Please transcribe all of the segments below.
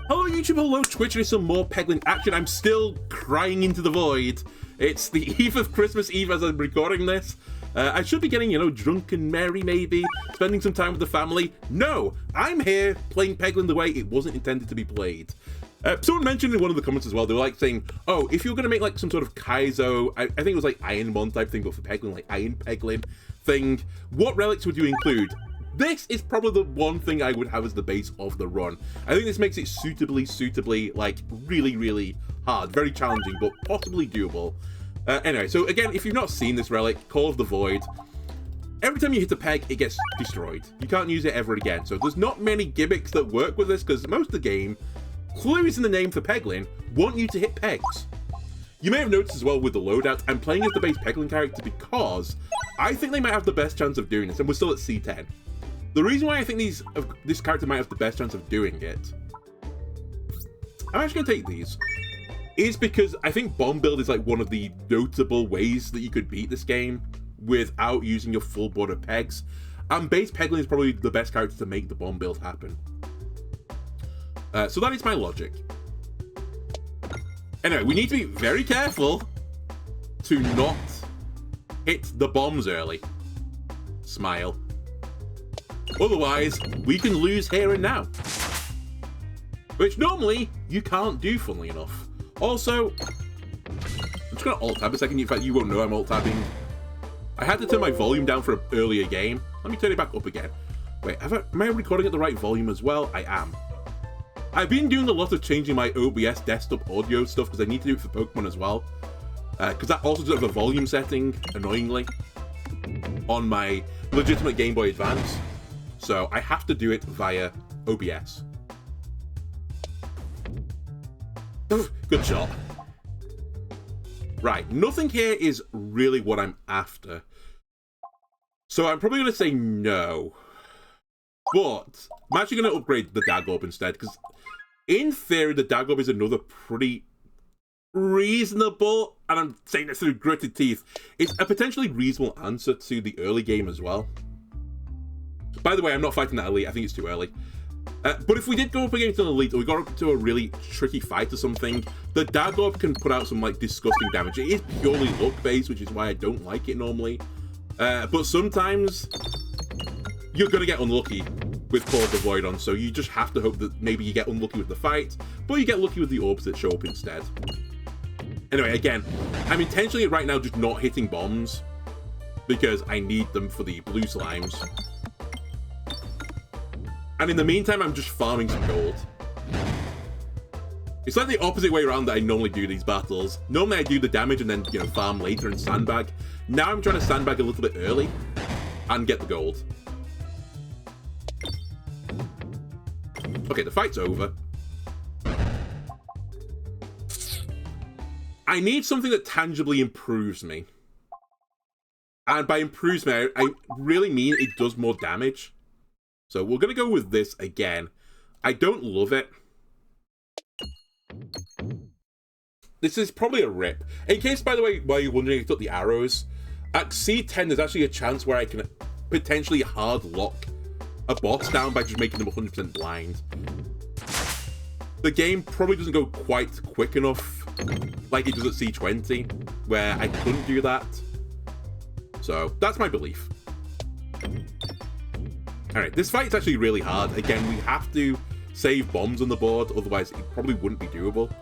Hello YouTube, hello Twitch, and some more Peglin action. I'm still crying into the void. It's the eve of Christmas Eve as I'm recording this. I should be getting, drunk and merry maybe, spending some time with the family. No, I'm here playing Peglin the way it wasn't intended to be played. Someone mentioned in one of the comments as well, they were like saying, oh, if you're going to make like some sort of Kaizo, I think it was like Ironmon type thing, but for Peglin, like Iron Peglin thing, what relics would you include? This is probably the one thing I would have as the base of the run. I think this makes it suitably, like, really hard. Very challenging, but possibly doable. Anyway, so again, if you've not seen this relic, Call of the Void, every time you hit a peg, it gets destroyed. You can't use it ever again. So there's not many gimmicks that work with this, because most of the game, clues in the name for Peglin, want you to hit pegs. You may have noticed as well with the loadout, I'm playing as the base Peglin character because I think they might have the best chance of doing this, and we're still at C10. The reason why I think this character might have the best chance of doing it, I'm actually going to take these, is because I think bomb build is like one of the notable ways that you could beat this game without using your full board of pegs. And base Peglin is probably the best character to make the bomb build happen. So that is my logic. Anyway, we need to be very careful to not hit the bombs early. Smile. Otherwise, we can lose here and now. Which normally, you can't do, funnily enough. Also, I'm just going to alt-tab a second. In fact, you won't know I'm alt-tabbing. I had to turn my volume down for an earlier game. Let me turn it back up again. Wait, am I recording at the right volume as well? I am. I've been doing a lot of changing my OBS desktop audio stuff because I need to do it for Pokemon as well. Because that also does have a volume setting, annoyingly, on my legitimate Game Boy Advance. So I have to do it via OBS. Good shot. Right, nothing here is really what I'm after. So I'm probably going to say no. But I'm actually going to upgrade the Dagob instead, because in theory, the Dagob is another pretty reasonable, and I'm saying this through gritted teeth, it's a potentially reasonable answer to the early game as well. By the way, I'm not fighting that elite. I think it's too early. But if we did go up against an elite, or we got up to a really tricky fight or something, the Dagob can put out some like disgusting damage. It is purely luck-based, which is why I don't like it normally. But sometimes you're going to get unlucky with Call of the Void on, so you just have to hope that maybe you get unlucky with the fight, but you get lucky with the orbs that show up instead. Anyway, again, I'm intentionally right now just not hitting bombs, because I need them for the blue slimes. And in the meantime, I'm just farming some gold. It's like the opposite way around that I normally do these battles. Normally I do the damage and then, farm later and sandbag. Now I'm trying to sandbag a little bit early and get the gold. Okay, the fight's over. I need something that tangibly improves me. And by improves me, I really mean it does more damage. So we're going to go with this again. I don't love it. This is probably a rip. In case, by the way, while you're wondering if I took the arrows, at C10 there's actually a chance where I can potentially hard lock a boss down by just making them 100% blind. The game probably doesn't go quite quick enough like it does at C20, where I couldn't do that. So that's my belief. Alright, this fight's actually really hard. Again, we have to save bombs on the board, otherwise it probably wouldn't be doable.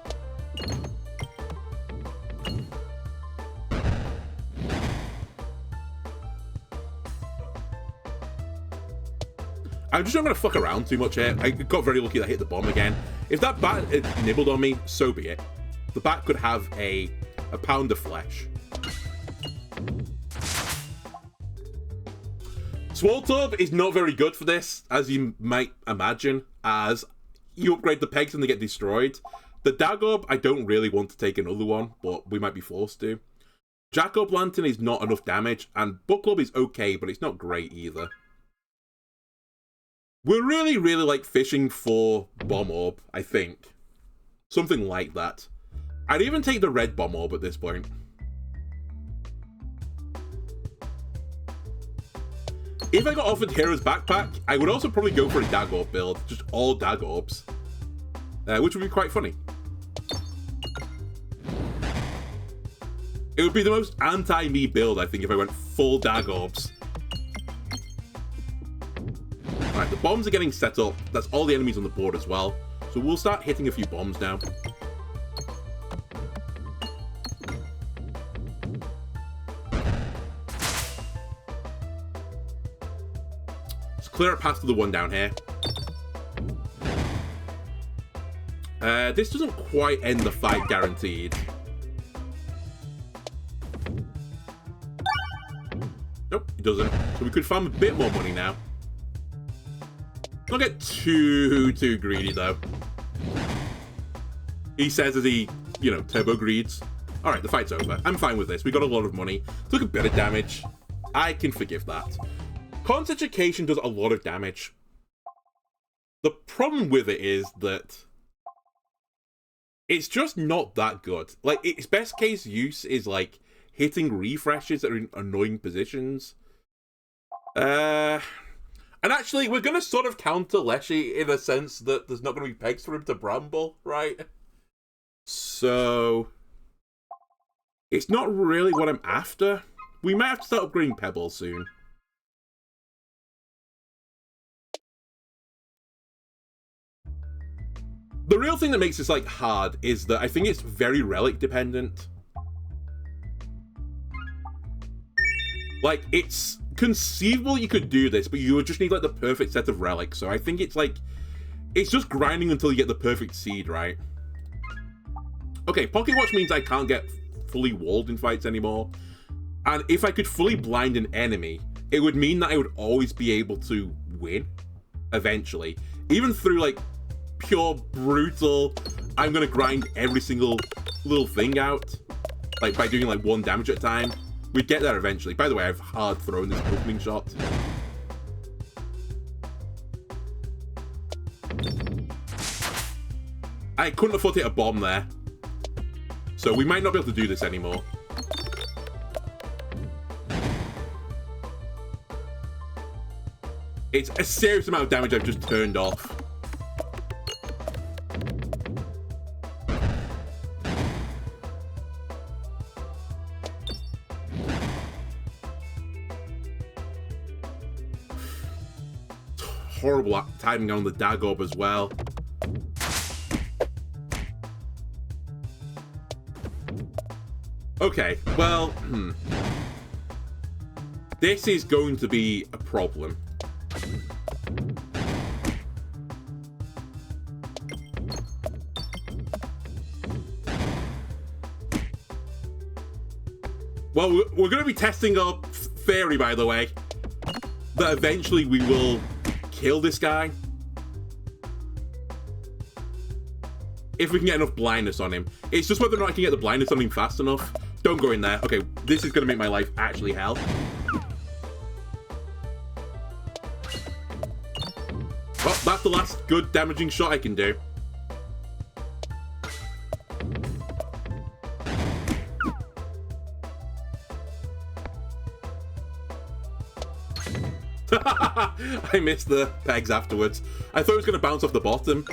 I'm just not going to fuck around too much here. I got very lucky that I hit the bomb again. If that bat had nibbled on me, so be it. The bat could have a pound of flesh. Swaltub is not very good for this, as you might imagine, as you upgrade the pegs and they get destroyed. The Dagob, I don't really want to take another one, but we might be forced to. Jacob Lantern is not enough damage, and Book Club is okay, but it's not great either. We're really like fishing for Bomb Orb, I think. Something like that. I'd even take the red Bomb Orb at this point. If I got offered Hero's Backpack, I would also probably go for a Dagob build. Just all Dagorbs. which would be quite funny. It would be the most anti-me build, I think, if I went full Dag Orbs. Alright, the bombs are getting set up. That's all the enemies on the board as well. So we'll start hitting a few bombs now. Let's clear it past the one down here. This doesn't quite end the fight, guaranteed. Nope, it doesn't. So we could farm a bit more money now. Don't get too greedy, though. He says as he, you know, turbo greeds. Alright, the fight's over. I'm fine with this. We got a lot of money. Took a bit of damage. I can forgive that. Con's Education does a lot of damage. The problem with it is that it's just not that good. Like, its best case use is, like, hitting refreshes that are in annoying positions. And actually, we're going to sort of counter Leshy in a sense that there's not going to be pegs for him to bramble, right? So it's not really what I'm after. We might have to start upgrading Pebbles soon. The real thing that makes this, like, hard is that I think it's very relic dependent. Like, it's conceivable you could do this, but you would just need, like, the perfect set of relics. So I think it's, like, it's just grinding until you get the perfect seed, right? Okay, Pocket Watch means I can't get fully walled in fights anymore. And if I could fully blind an enemy, it would mean that I would always be able to win, eventually. Even through, like, pure brutal, I'm gonna grind every single little thing out. Like, by doing, like, 1 damage at a time. We'd get there eventually. By the way, I've hard thrown this opening shot. I couldn't afford to hit a bomb there. So we might not be able to do this anymore. It's a serious amount of damage I've just turned off. Horrible timing on the Dag Orb as well. Okay, well, this is going to be a problem. Well, we're going to be testing our theory, by the way, that eventually we will kill this guy. If we can get enough blindness on him. It's just whether or not I can get the blindness on him fast enough. Don't go in there. Okay, this is going to make my life actually hell. Well, that's the last good damaging shot I can do. I missed the pegs afterwards. I thought it was going to bounce off the bottom.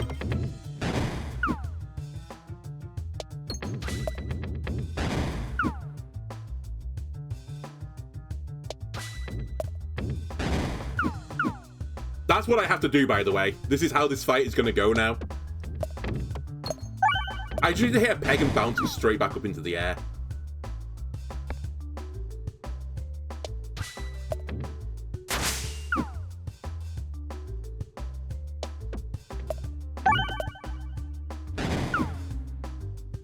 That's what I have to do, by the way. This is how this fight is going to go now. I just need to hit a peg and bounce it straight back up into the air.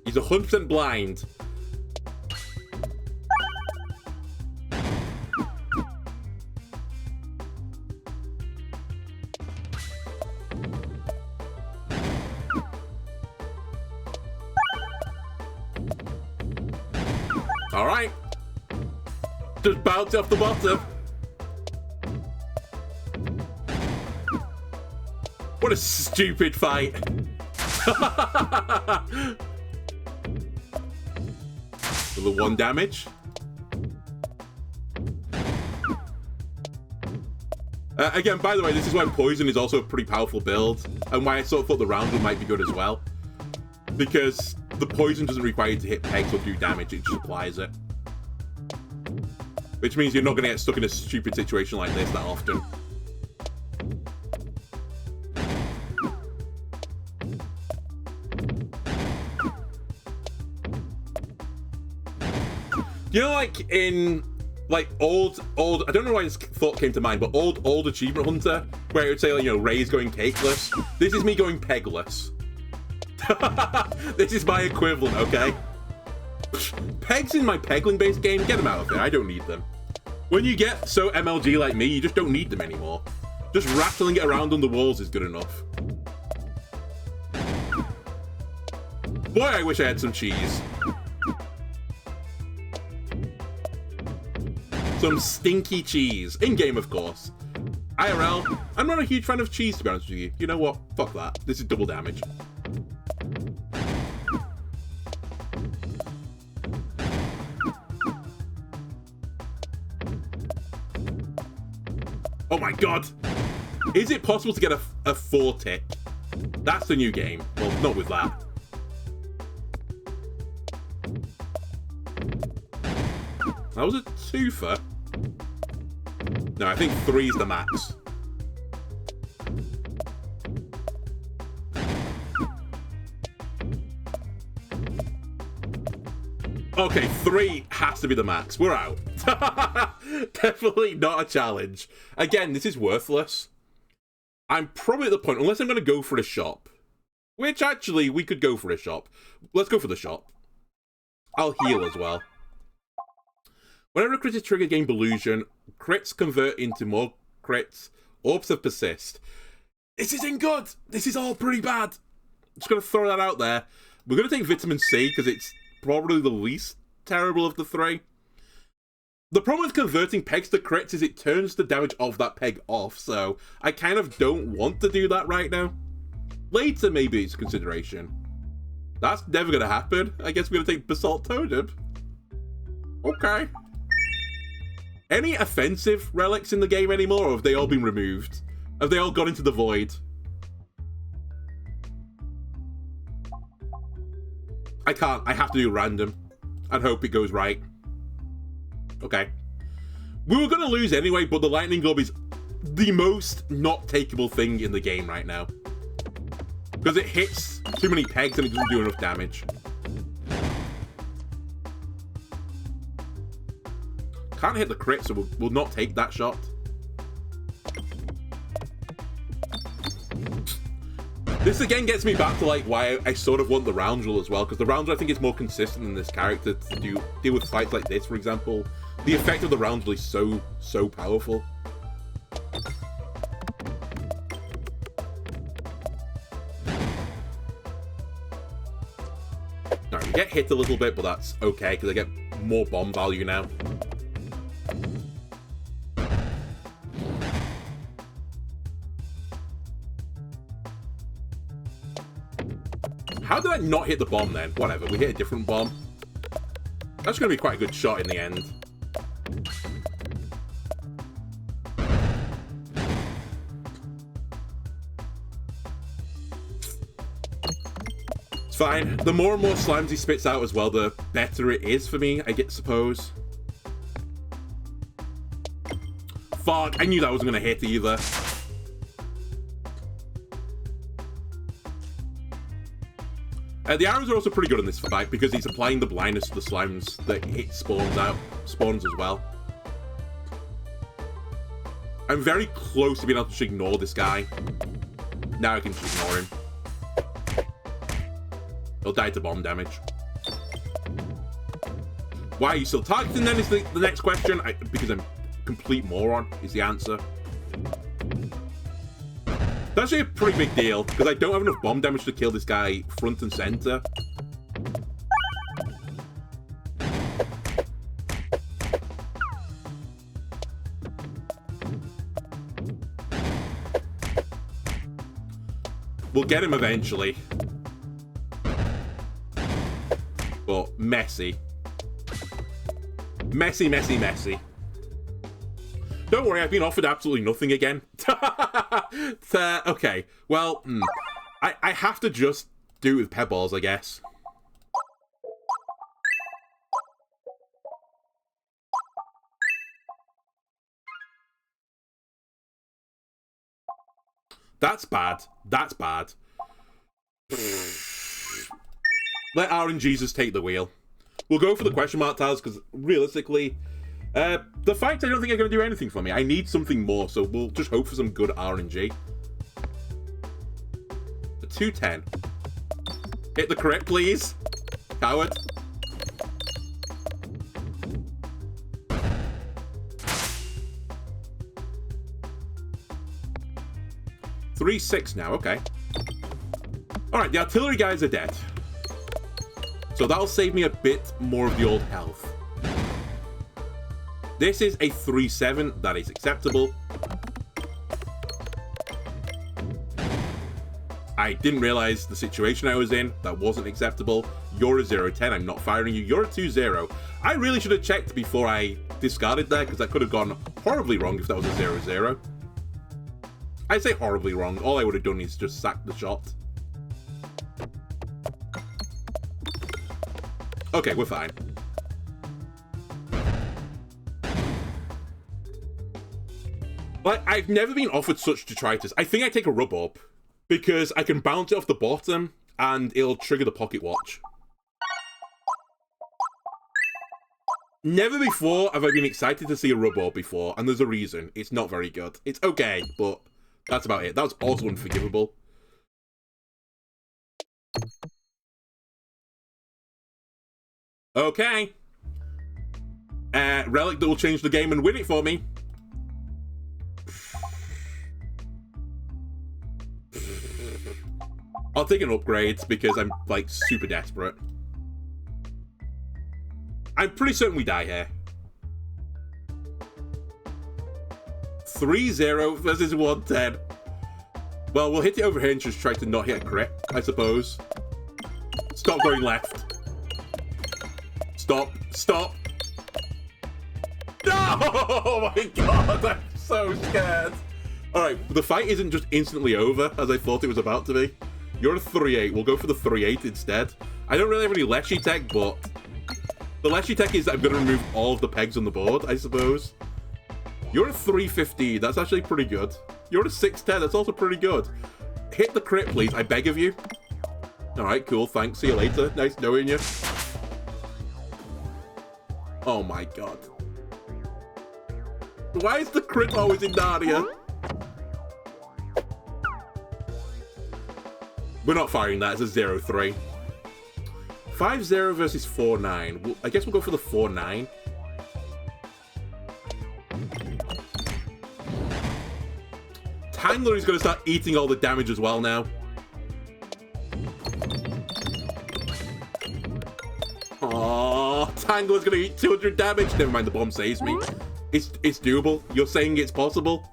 He's 100% blind. All right. Just bounce off the bottom. What a stupid fight. The 1 damage. Again, by the way, this is why Poison is also a pretty powerful build. and why I sort of thought the roundel might be good as well. Because the poison doesn't require you to hit pegs or do damage, it just applies it. Which means you're not going to get stuck in a stupid situation like this that often. You know, like in like old, I don't know why this thought came to mind, but old Achievement Hunter, where it would say, like, you know, Ray's going cakeless. This is me going pegless. This is my equivalent, okay? Pegs in my Peglin-based game, get them out of there. I don't need them. When you get so MLG like me, you just don't need them anymore. Just rattling it around on the walls is good enough. Boy, I wish I had some cheese. Some stinky cheese. In-game, of course. IRL, I'm not a huge fan of cheese, to be honest with you. You know what? Fuck that. This is double damage. Oh my god! Is it possible to get a 4 tick? That's the new game. Well, not with that. That was a twofer. No, I think 3 is the max. Okay, 3 has to be the max. We're out. Definitely not a challenge. Again, this is worthless. I'm probably at the point, unless I'm going to go for a shop. Which, actually, we could go for a shop. Let's go for the shop. I'll heal as well. Whenever a crit is triggered, gain Delusion. Crits convert into more crits. Orbs of Persist. This isn't good. This is all pretty bad. Just going to throw that out there. We're going to take Vitamin C, because it's probably the least terrible of the 3. The problem with converting pegs to crits is it turns the damage of that peg off, so I kind of don't want to do that right now. Later, maybe it's a consideration. That's never going to happen. I guess we're going to take Basalt Totem. Okay. Any offensive relics in the game anymore, or have they all been removed? Have they all gone into the void? I can't. I have to do random and hope it goes right. Okay. We were going to lose anyway, but the Lightning Globe is the most not takeable thing in the game right now. Because it hits too many pegs and it doesn't do enough damage. Can't hit the crit, so we'll not take that shot. This again gets me back to like why I sort of want the Roundel as well, because the Roundel I think is more consistent in this character to deal with fights like this, for example. The effect of the Roundel is so powerful. Alright, we get hit a little bit, but that's okay, because I get more bomb value now. How did I not hit the bomb then? Whatever, we hit a different bomb. That's going to be quite a good shot in the end. It's fine. The more and more slimes he spits out as well, the better it is for me, I suppose. Fuck, I knew that wasn't going to hit either. The arrows are also pretty good in this fight because he's applying the blindness to the slimes that hit spawns as well. I'm very close to being able to just ignore this guy. Now I can just ignore him. He'll die to bomb damage. Why are you still targeting then is the next question. Because I'm a complete moron is the answer. That's actually a pretty big deal, because I don't have enough bomb damage to kill this guy front and center. We'll get him eventually. But messy. Messy, messy, messy. Don't worry, I've been offered absolutely nothing again. Okay, well, I have to just do it with pet balls, I guess. That's bad. That's bad. Let RNGesus take the wheel. We'll go for the question mark tiles, because realistically, the fights I don't think are going to do anything for me. I need something more, so we'll just hope for some good RNG. A 210. Hit the crit, please. Coward. Three, 6 now, okay. Alright, the artillery guys are dead. So that'll save me a bit more of the old health. This is a 3-7, that is acceptable. I didn't realize the situation I was in, that wasn't acceptable. You're a 0-10, I'm not firing you. You're a 2-0. I really should have checked before I discarded that, because that could have gone horribly wrong if that was a 0-0. I say horribly wrong. All I would have done is just sack the shot. Okay, we're fine. Like, I've never been offered such detritus. I think I take a rub-up, because I can bounce it off the bottom, and it'll trigger the pocket watch. Never before have I been excited to see a rub-up before, and there's a reason. It's not very good. It's okay, but that's about it. That was also unforgivable. Okay. Relic that will change the game and win it for me. I'll take an upgrade because I'm, like, super desperate. I'm pretty certain we die here. 3-0 versus 110. Well, we'll hit it over here and just try to not hit a crit, I suppose. Stop going left. Stop. Stop. No! Oh my god, I'm so scared. Alright, the fight isn't just instantly over, as I thought it was about to be. You're a 3-8. We'll go for the 3-8 instead. I don't really have any Leshy tech, but the Leshy tech is that I'm going to remove all of the pegs on the board, I suppose. You're a 3-15. That's actually pretty good. You're a 6-10. That's also pretty good. Hit the crit, please. I beg of you. Alright, cool. Thanks. See you later. Nice knowing you. Oh my god. Why is the crit always in Narnia? We're not firing that. It's a 0-3. 5-0 versus 4-9. I guess we'll go for the 4-9. Tangler is going to start eating all the damage as well now. Aww, Tangler's going to eat 200 damage. Never mind, the bomb saves me. It's doable. You're saying it's possible?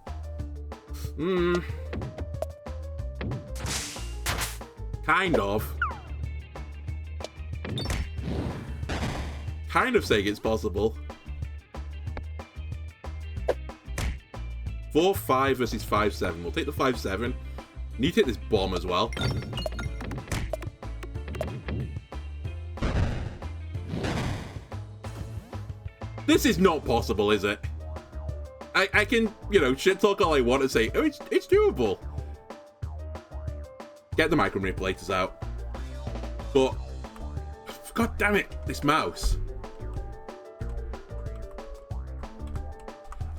Kind of. Kind of saying it's possible. 4-5 versus 5-7. We'll take the 5-7. Need to hit this bomb as well. This is not possible, is it? I can, you know, shit talk all I want and say, oh, it's doable. Get the micro manipulators out. But, god damn it, this mouse.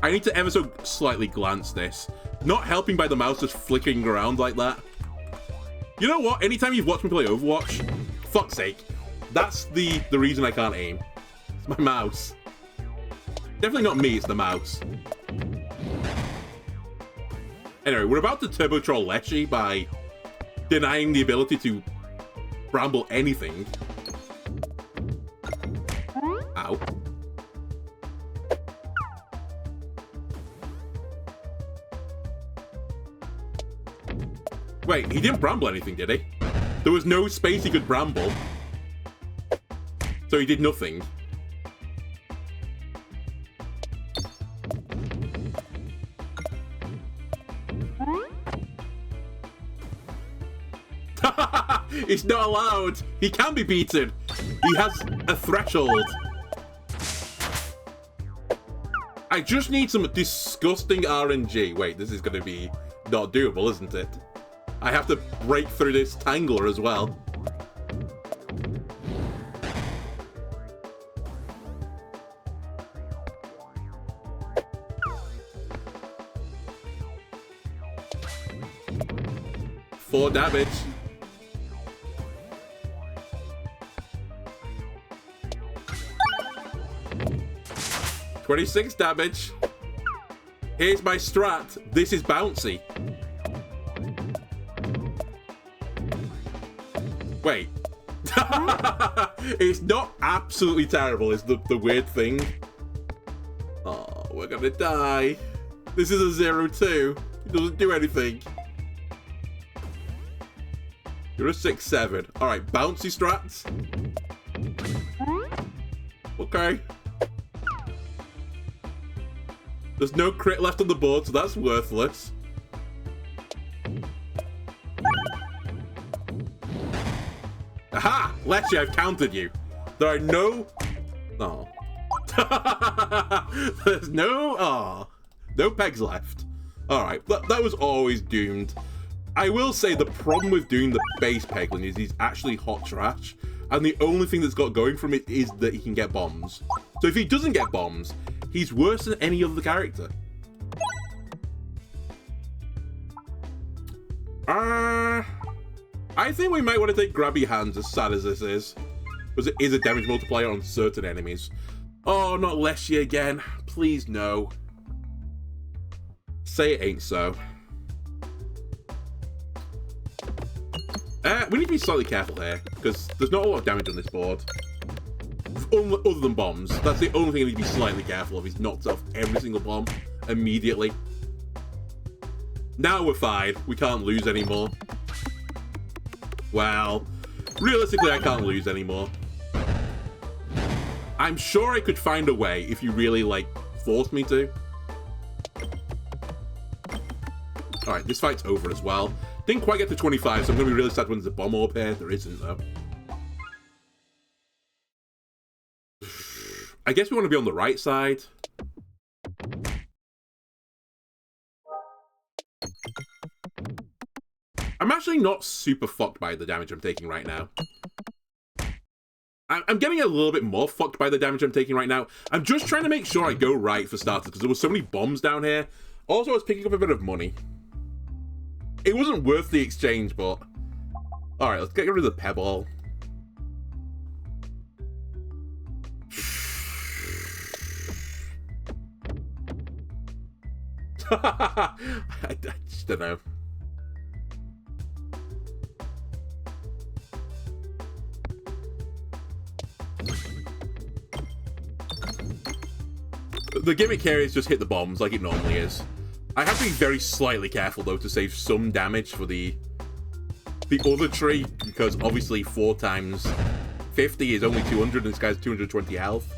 I need to ever so slightly glance this. Not helping by the mouse just flicking around like that. You know what? Anytime you've watched me play Overwatch, fuck's sake, that's the reason I can't aim. It's my mouse. Definitely not me, it's the mouse. Anyway, we're about to turbo troll Leshy by denying the ability to bramble anything. Ow. Wait, he didn't bramble anything, did he? There was no space he could bramble. So he did nothing. He's not allowed. He can be beaten. He has a threshold. I just need some disgusting RNG. Wait, this is going to be not doable, isn't it? I have to break through this tangler as well. Four damage. $26 damage. Here's my strat. This is bouncy. Wait. It's not absolutely terrible, is the weird thing. Oh, we're gonna die. This is a 0-2. It doesn't do anything. You're a 6-7. Alright, bouncy strats. Okay. There's no crit left on the board, so that's worthless. Aha! Leshy, I've countered you. There are no... Oh. There's no... Oh. No pegs left. Alright, that was always doomed. I will say the problem with doing the base Peglin is he's actually hot trash, and the only thing that's got going from it is that he can get bombs. So if he doesn't get bombs, he's worse than any other character. I think we might want to take Grabby Hands, as sad as this is, because it is a damage multiplier on certain enemies. Oh, not Leshy again. Please, no. Say it ain't so. We need to be slightly careful here, because there's not a lot of damage on this board. Other than bombs. That's the only thing I need to be slightly careful of. He's knocked off every single bomb immediately. Now we're fine. We can't lose anymore. Well, realistically, I can't lose anymore. I'm sure I could find a way if you really, like, forced me to. Alright, this fight's over as well. Didn't quite get to 25, so I'm going to be really sad when there's a bomb orb here. There isn't, though. I guess we want to be on the right side. I'm actually not super fucked by the damage I'm taking right now. I'm getting a little bit more fucked by the damage I'm taking right now. I'm just trying to make sure I go right for starters, because there were so many bombs down here. Also, I was picking up a bit of money. It wasn't worth the exchange, but... Alright, let's get rid of the pebble. I just don't know. The gimmick here is just hit the bombs like it normally is. I have to be very slightly careful, though, to save some damage for the other tree, because obviously 4 times 50 is only 200, and this guy's 220 health.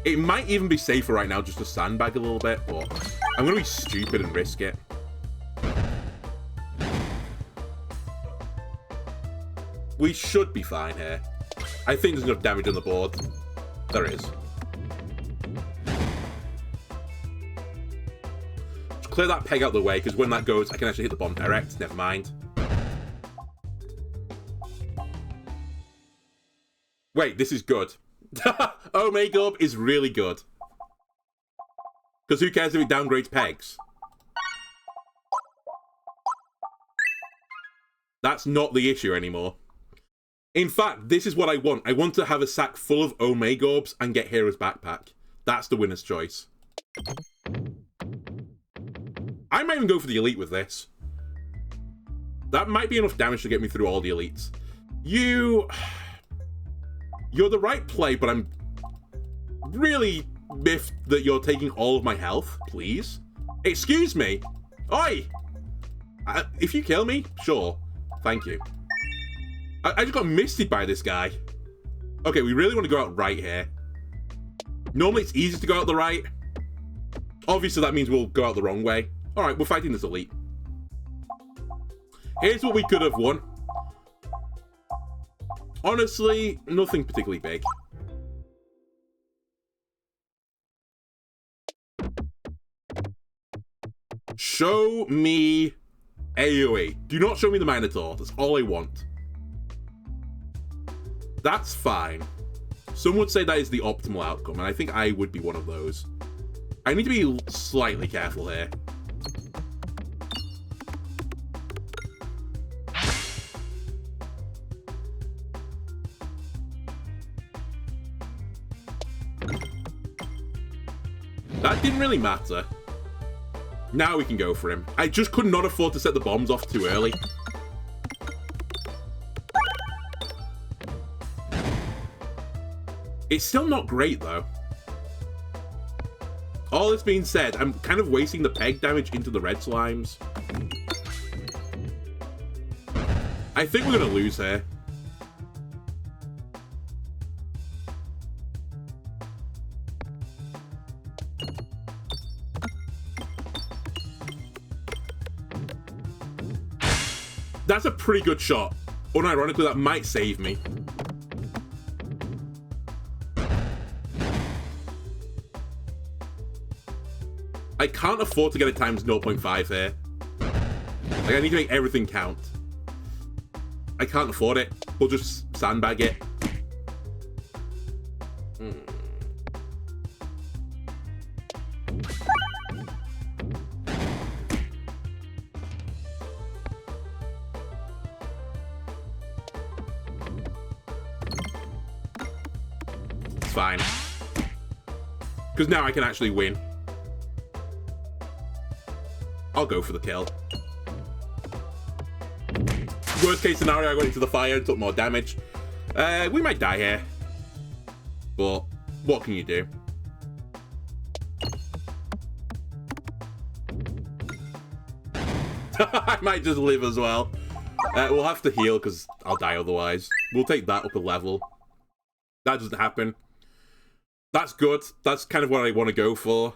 It might even be safer right now just to sandbag a little bit, but I'm going to be stupid and risk it. We should be fine here. I think there's enough damage on the board. There is. Clear that peg out of the way, because when that goes, I can actually hit the bomb direct. Never mind. Wait, this is good. Omega Orb is really good. Because who cares if it downgrades pegs? That's not the issue anymore. In fact, this is what I want. I want to have a sack full of Omega Orbs and get Hero's Backpack. That's the winner's choice. I might even go for the elite with this. That might be enough damage to get me through all the elites. You're the right play, but I'm really miffed that you're taking all of my health, please. Excuse me. Oi! If you kill me, sure. Thank you. I just got misted by this guy. Okay, we really want to go out right here. Normally it's easy to go out the right. Obviously that means we'll go out the wrong way. Alright, we're fighting this elite. Here's what we could have won. Honestly, nothing particularly big. Show me AoE. Do not show me the Minotaur. That's all I want. That's fine. Some would say that is the optimal outcome, and I think I would be one of those. I need to be slightly careful here. That didn't really matter. Now we can go for him. I just could not afford to set the bombs off too early. It's still not great, though. All this being said, I'm kind of wasting the peg damage into the red slimes. I think we're going to lose here. That's a pretty good shot. Unironically, that might save me. I can't afford to get it times 0.5 here. Like, I need to make everything count. I can't afford it. We'll just sandbag it. It's fine. Because now I can actually win. I'll go for the kill. Worst case scenario, I went into the fire and took more damage. We might die here. But what can you do? I might just live as well. We'll have to heal because I'll die otherwise. We'll take that up a level. That doesn't happen. That's good. That's kind of what I want to go for.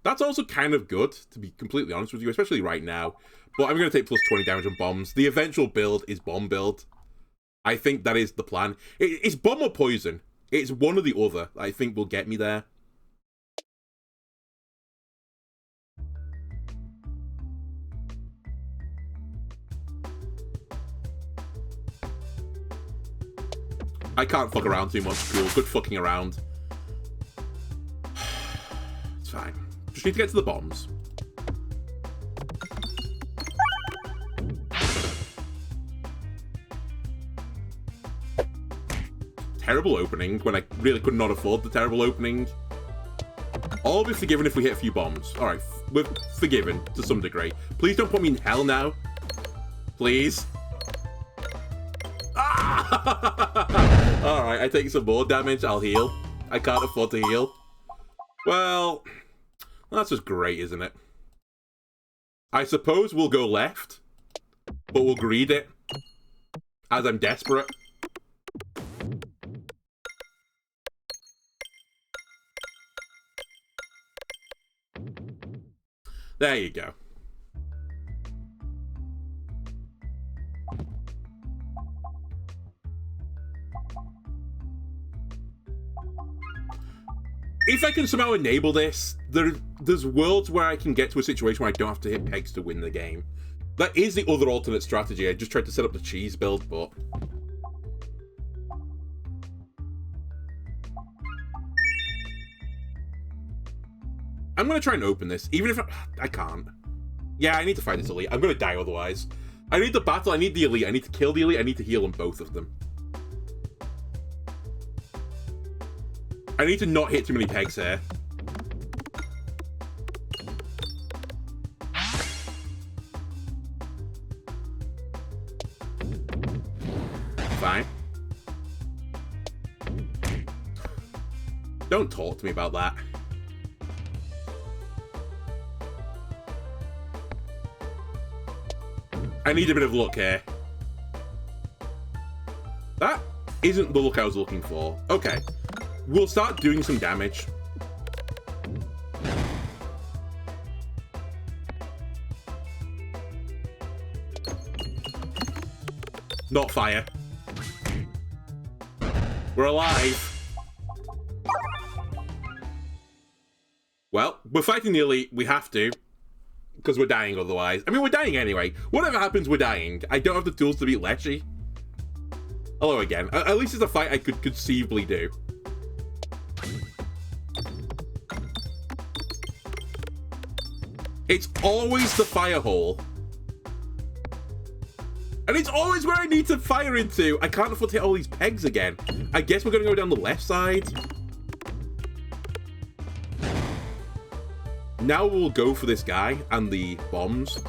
That's also kind of good, to be completely honest with you, especially right now. But I'm going to take plus 20 damage on bombs. The eventual build is bomb build. I think that is the plan. It's bomb or poison. It's one or the other I think will get me there. I can't fuck around too much. Cool. Good fucking around. It's fine. Just need to get to the bombs. Terrible opening when I really could not afford the terrible opening. I'll be forgiven if we hit a few bombs. Alright, we're forgiven to some degree. Please don't put me in hell now. Please. Ah! Alright, I take some more damage. I'll heal. I can't afford to heal. Well, that's just great, isn't it? I suppose we'll go left, but we'll greed it, as I'm desperate. There you go. If I can somehow enable this, there's worlds where I can get to a situation where I don't have to hit pegs to win the game. That is the other alternate strategy. I just tried to set up the cheese build, but... I'm going to try and open this, even if I can't. Yeah, I need to fight this elite. I'm going to die otherwise. I need the battle, I need the elite, I need to kill the elite, I need to heal on both of them. I need to not hit too many pegs here. Fine. Don't talk to me about that. I need a bit of luck here. That isn't the look I was looking for. Okay. We'll start doing some damage. Not fire. We're alive. Well, we're fighting nearly. We have to. Because we're dying otherwise. I mean, we're dying anyway. Whatever happens, we're dying. I don't have the tools to beat Lechy. Hello again. At least it's a fight I could conceivably do. It's always the fire hole. And it's always where I need to fire into. I can't afford to hit all these pegs again. I guess we're going to go down the left side. Now we'll go for this guy and the bombs.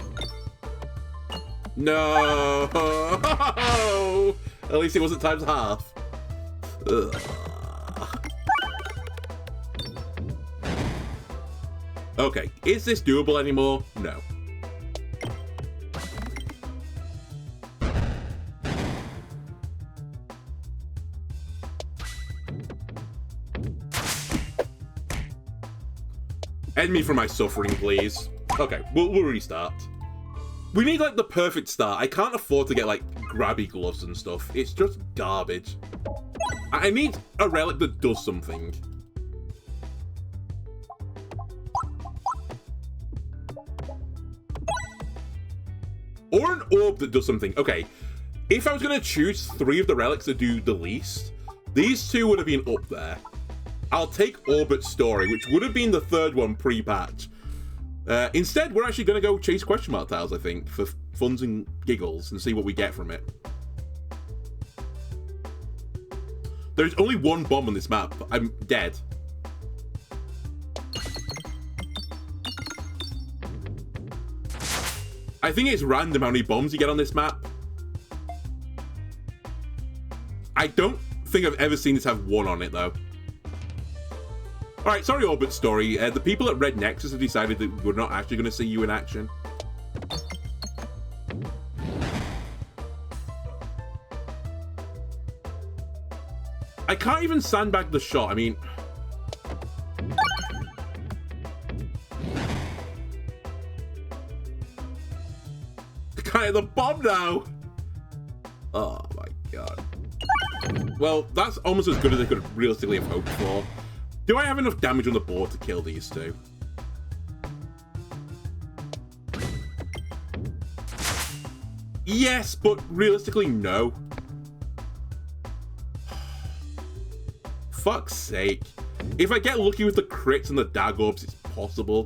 No! At least it wasn't times half. Ugh. Okay, is this doable anymore? No. End me from my suffering, please. Okay, we'll restart. We need, like, the perfect start. I can't afford to get, like, grabby gloves and stuff. It's just garbage. I need a relic that does something. Or an orb that does something. Okay, if I was going to choose 3 of the relics that do the least, these 2 would have been up there. I'll take Orbit's Story, which would have been the 3rd one pre-patch. Instead, we're actually going to go chase question mark tiles, I think, for funs and giggles, and see what we get from it. There's only 1 bomb on this map. I'm dead. I think it's random how many bombs you get on this map. I don't think I've ever seen this have 1 on it, though. Alright, sorry, Orbit Story. The people at Red Nexus have decided that we're not actually going to see you in action. I can't even sandbag the shot. I mean... I can't hit the bomb now! Oh my god. Well, that's almost as good as I could realistically have hoped for. Do I have enough damage on the board to kill these 2? Yes, but realistically, no. Fuck's sake. If I get lucky with the crits and the dag orbs, it's possible.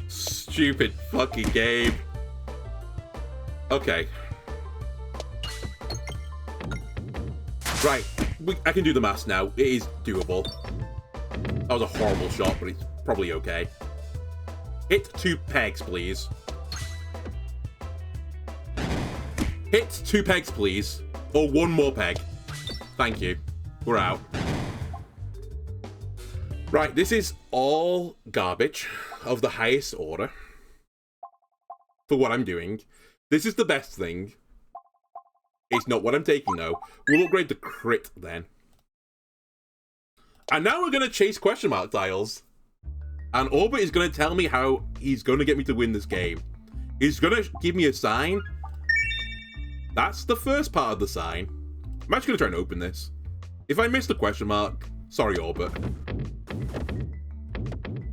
Stupid fucking game. Okay. Right. I can do the maths now. It is doable. That was a horrible shot, but it's probably okay. Hit 2 pegs, please. Hit 2 pegs, please. Or 1 more peg. Thank you. We're out. Right, this is all garbage of the highest order. For what I'm doing. This is the best thing. It's not what I'm taking, though. We'll upgrade the crit, then. And now we're going to chase question mark tiles. And Orbit is going to tell me how he's going to get me to win this game. He's going to give me a sign. That's the first part of the sign. I'm actually going to try and open this. If I miss the question mark, sorry, Orbit.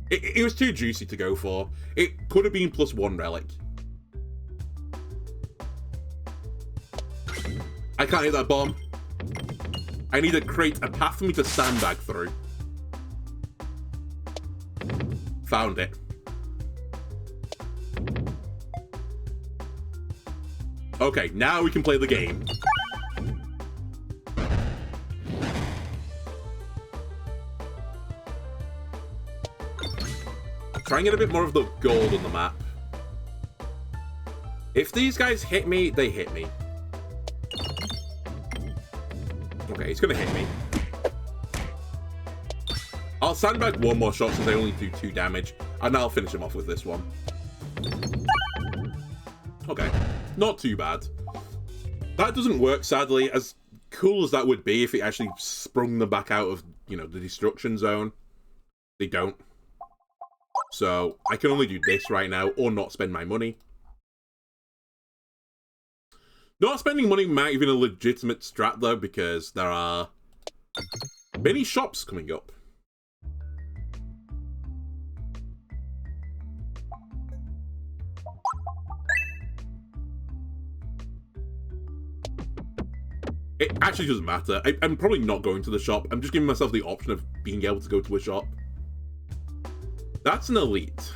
It was too juicy to go for. It could have been +1 relic. I can't hit that bomb. I need to create a path for me to sandbag through. Found it. Okay, now we can play the game. Try and get a bit more of the gold on the map. If these guys hit me, they hit me. Okay, he's gonna hit me. I'll sandbag 1 more shot since they only do 2 damage, and I'll finish him off with this one. Okay, not too bad. That doesn't work, sadly, as cool as that would be if it actually sprung them back out of, you know, the destruction zone, they don't. So I can only do this right now or not spend my money. Not spending money might even a legitimate strat though, because there are many shops coming up. It actually doesn't matter. I'm probably not going to the shop. I'm just giving myself the option of being able to go to a shop. That's an elite.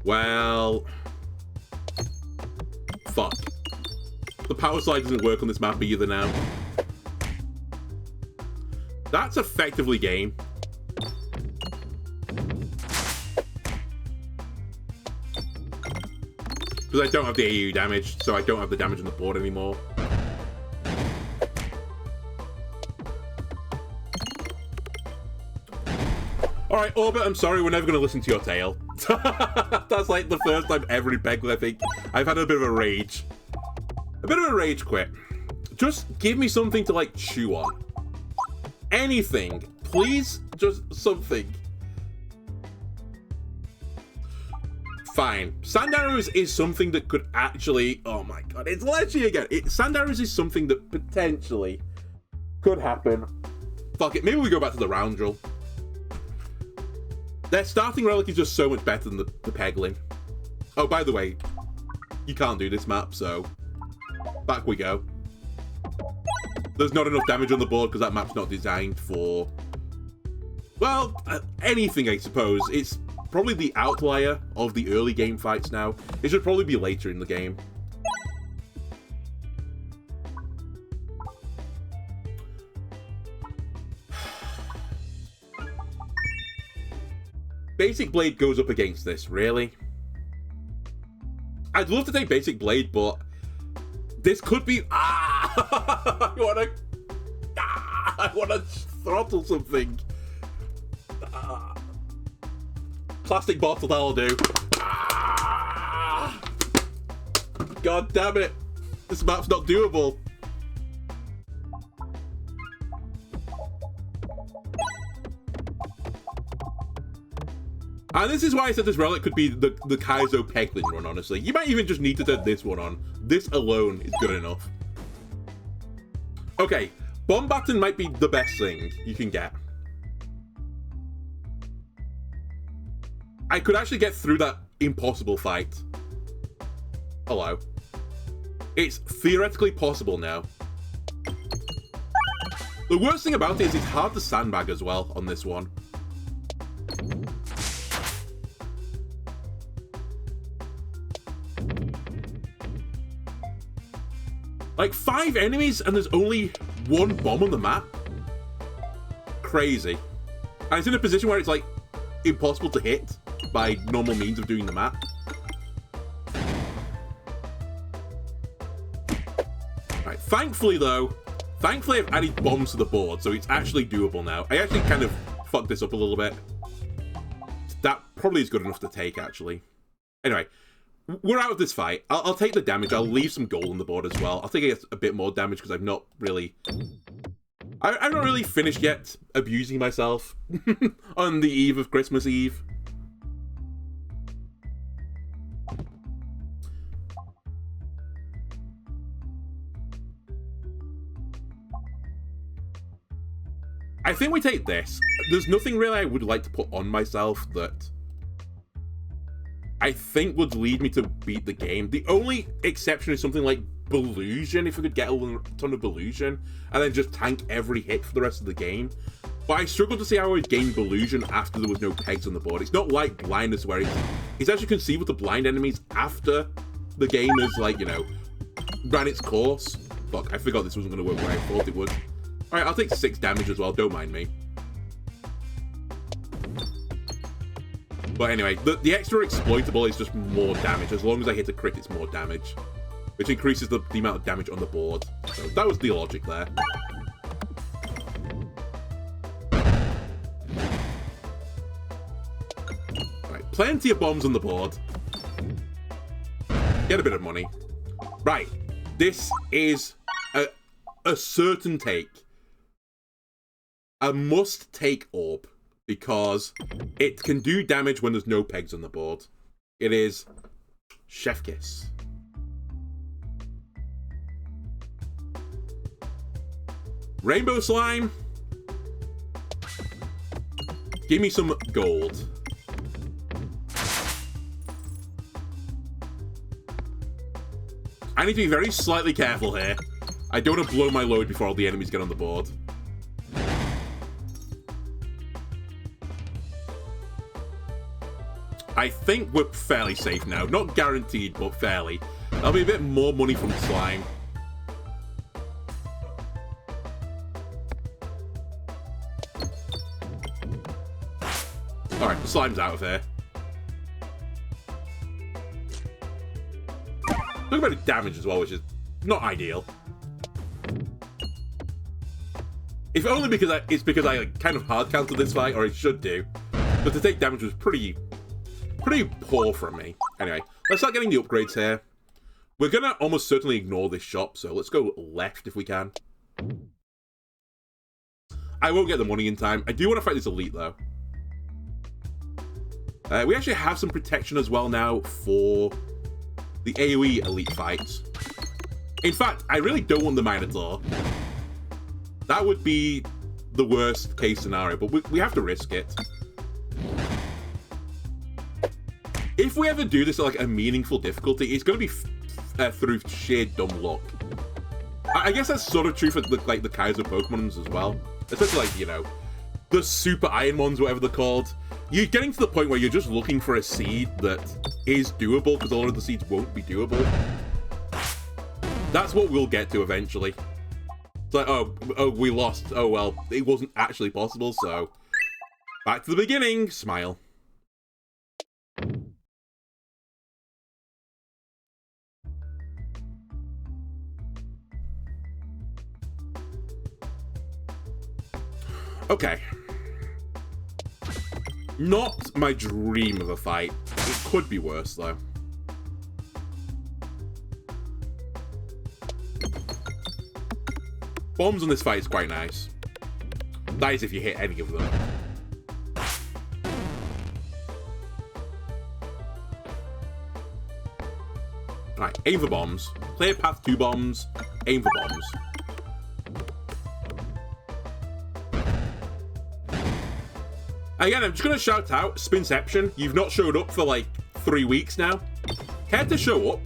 Well... fuck. The power slide doesn't work on this map either now. That's effectively game. Because I don't have the AU damage, so I don't have the damage on the board anymore. Alright, Orbit, I'm sorry, we're never going to listen to your tale. That's like the first time ever in Peglin, I think. I've had a bit of a rage. A bit of a rage quit. Just give me something to, like, chew on. Anything. Please, just something. Fine. Sand arrows is something that could actually... oh my god, it's literally again. Sand arrows is something that potentially could happen. Fuck it, maybe we go back to the round drill. Their starting relic is just so much better than the Peglin. Oh, by the way, you can't do this map, so back we go. There's not enough damage on the board because that map's not designed for, well, anything, I suppose. It's probably the outlier of the early game fights now. It should probably be later in the game. Basic Blade goes up against this, really? I'd love to take Basic Blade, but this could be... ah! I wanna throttle something. Plastic bottle, that'll do. Ah! God damn it. This map's not doable. And this is why I said this relic could be the Kaizo Peglin run, honestly. You might even just need to turn this one on. This alone is good enough. Okay, Bomb Baton might be the best thing you can get. I could actually get through that impossible fight. Hello. It's theoretically possible now. The worst thing about it is it's hard to sandbag as well on this one. Like 5 enemies and there's only 1 bomb on the map? Crazy. And it's in a position where it's like impossible to hit by normal means of doing the map. Right, thankfully though, I've added bombs to the board, so it's actually doable now. I actually kind of fucked this up a little bit. That probably is good enough to take, actually. Anyway, we're out of this fight. I'll take the damage. I'll leave some gold on the board as well. I'll take a bit more damage because I've not really... I'm not really finished yet abusing myself on the eve of Christmas Eve. I think we take this. There's nothing really I would like to put on myself that I think would lead me to beat the game. The only exception is something like Illusion, if we could get a ton of Illusion, and then just tank every hit for the rest of the game. But I struggle to see how I would gain Illusion after there was no pegs on the board. It's not like Blindness where it's actually conceived with the blind enemies after the game is, like, you know, ran its course. Fuck, I forgot this wasn't going to work where I thought it would. Alright, I'll take 6 damage as well, don't mind me. But anyway, the extra exploitable is just more damage. As long as I hit a crit, it's more damage. Which increases the amount of damage on the board. So that was the logic there. Right, plenty of bombs on the board. Get a bit of money. Right, this is a certain take. A must-take orb, because it can do damage when there's no pegs on the board. It is Chef Kiss. Rainbow Slime. Give me some gold. I need to be very slightly careful here. I don't want to blow my load before all the enemies get on the board. I think we're fairly safe now. Not guaranteed, but fairly. That'll be a bit more money from the slime. Alright, the slime's out of here. Look about the damage as well, which is not ideal. If only because I like, kind of hard counted this fight, or I should do. But to take damage was pretty poor from me. Anyway, let's start getting the upgrades here. We're gonna almost certainly ignore this shop, so let's go left if we can. I won't get the money in time. I do want to fight this elite, though. We actually have some protection as well now for the AoE elite fights. In fact, I really don't want the Minotaur. That would be the worst case scenario, but we have to risk it. If we ever do this at like a meaningful difficulty, it's going to be through sheer dumb luck. I guess that's sort of true for like the Kaiser Pokemons as well. Especially like, you know, the Super Iron ones, whatever they're called. You're getting to the point where you're just looking for a seed that is doable, because a lot of the seeds won't be doable. That's what we'll get to eventually. It's like, oh, we lost. Oh, well, it wasn't actually possible, so... Back to the beginning. Smile. Okay. Not my dream of a fight. It could be worse, though. Bombs on this fight is quite nice. That is if you hit any of them. Alright, aim for bombs. Clear path to bombs. Aim for bombs. Again, I'm just going to shout out, Spinception, you've not showed up for like 3 weeks now. Care to show up?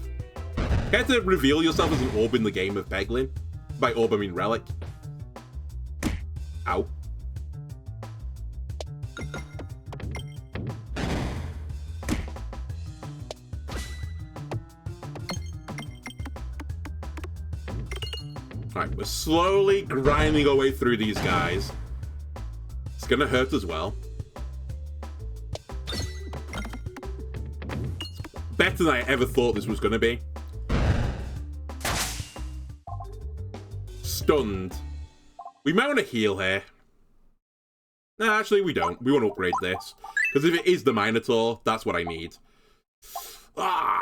Care to reveal yourself as an orb in the game of Peglin? By orb, I mean relic. Ow. Alright, we're slowly grinding our way through these guys. It's going to hurt as well. Better than I ever thought this was going to be. Stunned. We might want to heal here. No, actually, we don't. We want to upgrade this. Because if it is the Minotaur, that's what I need. Ah!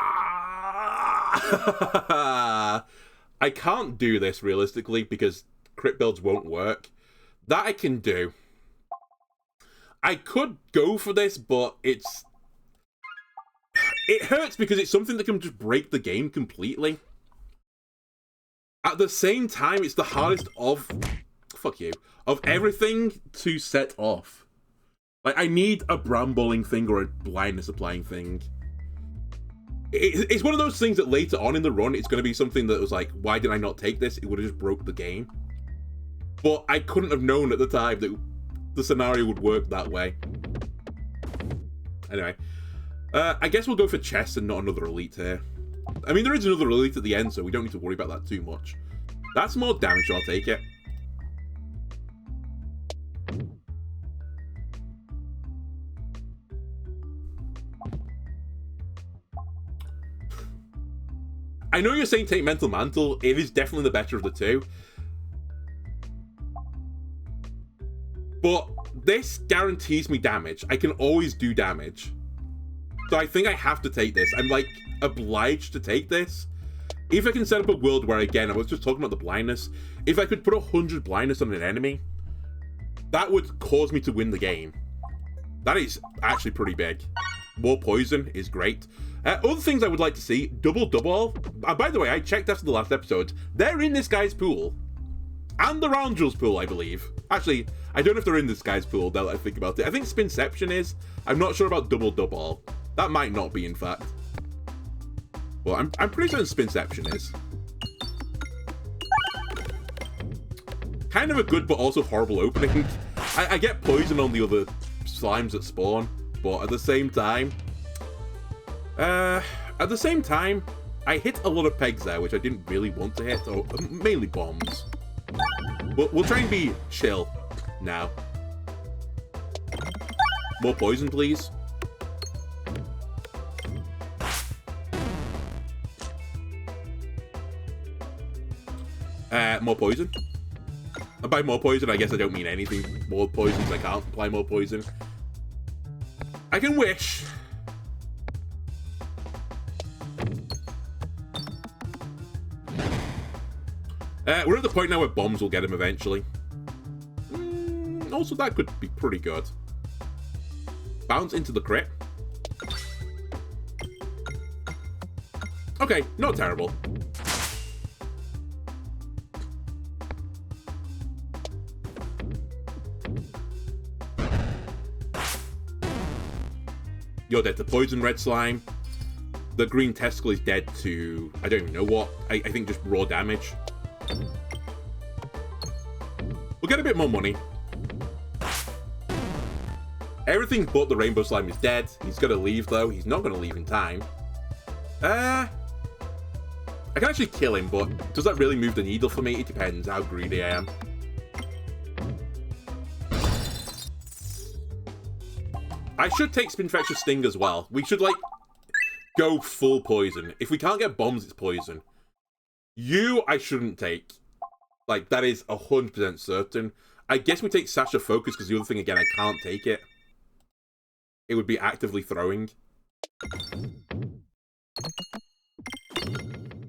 I can't do this realistically because crit builds won't work. That I can do. I could go for this, but it hurts because it's something that can just break the game completely. At the same time, it's the hardest of... Fuck you. Of everything to set off. Like, I need a bramboling thing or a blindness applying thing. It's one of those things that later on in the run, it's going to be something that was like, why did I not take this? It would have just broke the game. But I couldn't have known at the time that the scenario would work that way. Anyway. I guess we'll go for chest and not another elite here. I mean, there is another elite at the end, so we don't need to worry about that too much. That's more damage, so I'll take it. I know you're saying take Mental Mantle. It is definitely the better of the two. But this guarantees me damage. I can always do damage. So I think I have to take this. I'm, like, obliged to take this. If I can set up a world where, again, I was just talking about the blindness, if I could put 100 blindness on an enemy, that would cause me to win the game. That is actually pretty big. More poison is great. Other things I would like to see, double. By the way, I checked after the last episode. They're in this guy's pool. And the Roundrel's pool, I believe. Actually, I don't know if they're in this guy's pool, now that I think about it. I think Spinception is. I'm not sure about double. That might not be, in fact. Well, I'm pretty certain Spinception is. Kind of a good but also horrible opening. I get poison on the other slimes that spawn, but at the same time, I hit a lot of pegs there, which I didn't really want to hit, or mainly bombs. But we'll try and be chill now. More poison, please. More poison. And by more poison, I guess I don't mean anything. More poisons, I can't apply more poison. I can wish. We're at the point now where bombs will get him eventually. Also, that could be pretty good. Bounce into the crit. Okay, not terrible. You're dead to poison, red slime. The green testicle is dead to, I don't even know what. I think just raw damage. We'll get a bit more money. Everything but the rainbow slime is dead. He's gonna leave though. He's not gonna leave in time. I can actually kill him, but does that really move the needle for me? It depends how greedy I am. I should take Spinfectious Sting as well. We should, like, go full poison. If we can't get bombs, it's poison. You, I shouldn't take. Like, that is 100% certain. I guess we take Sasha Focus, because the other thing, again, I can't take it. It would be actively throwing.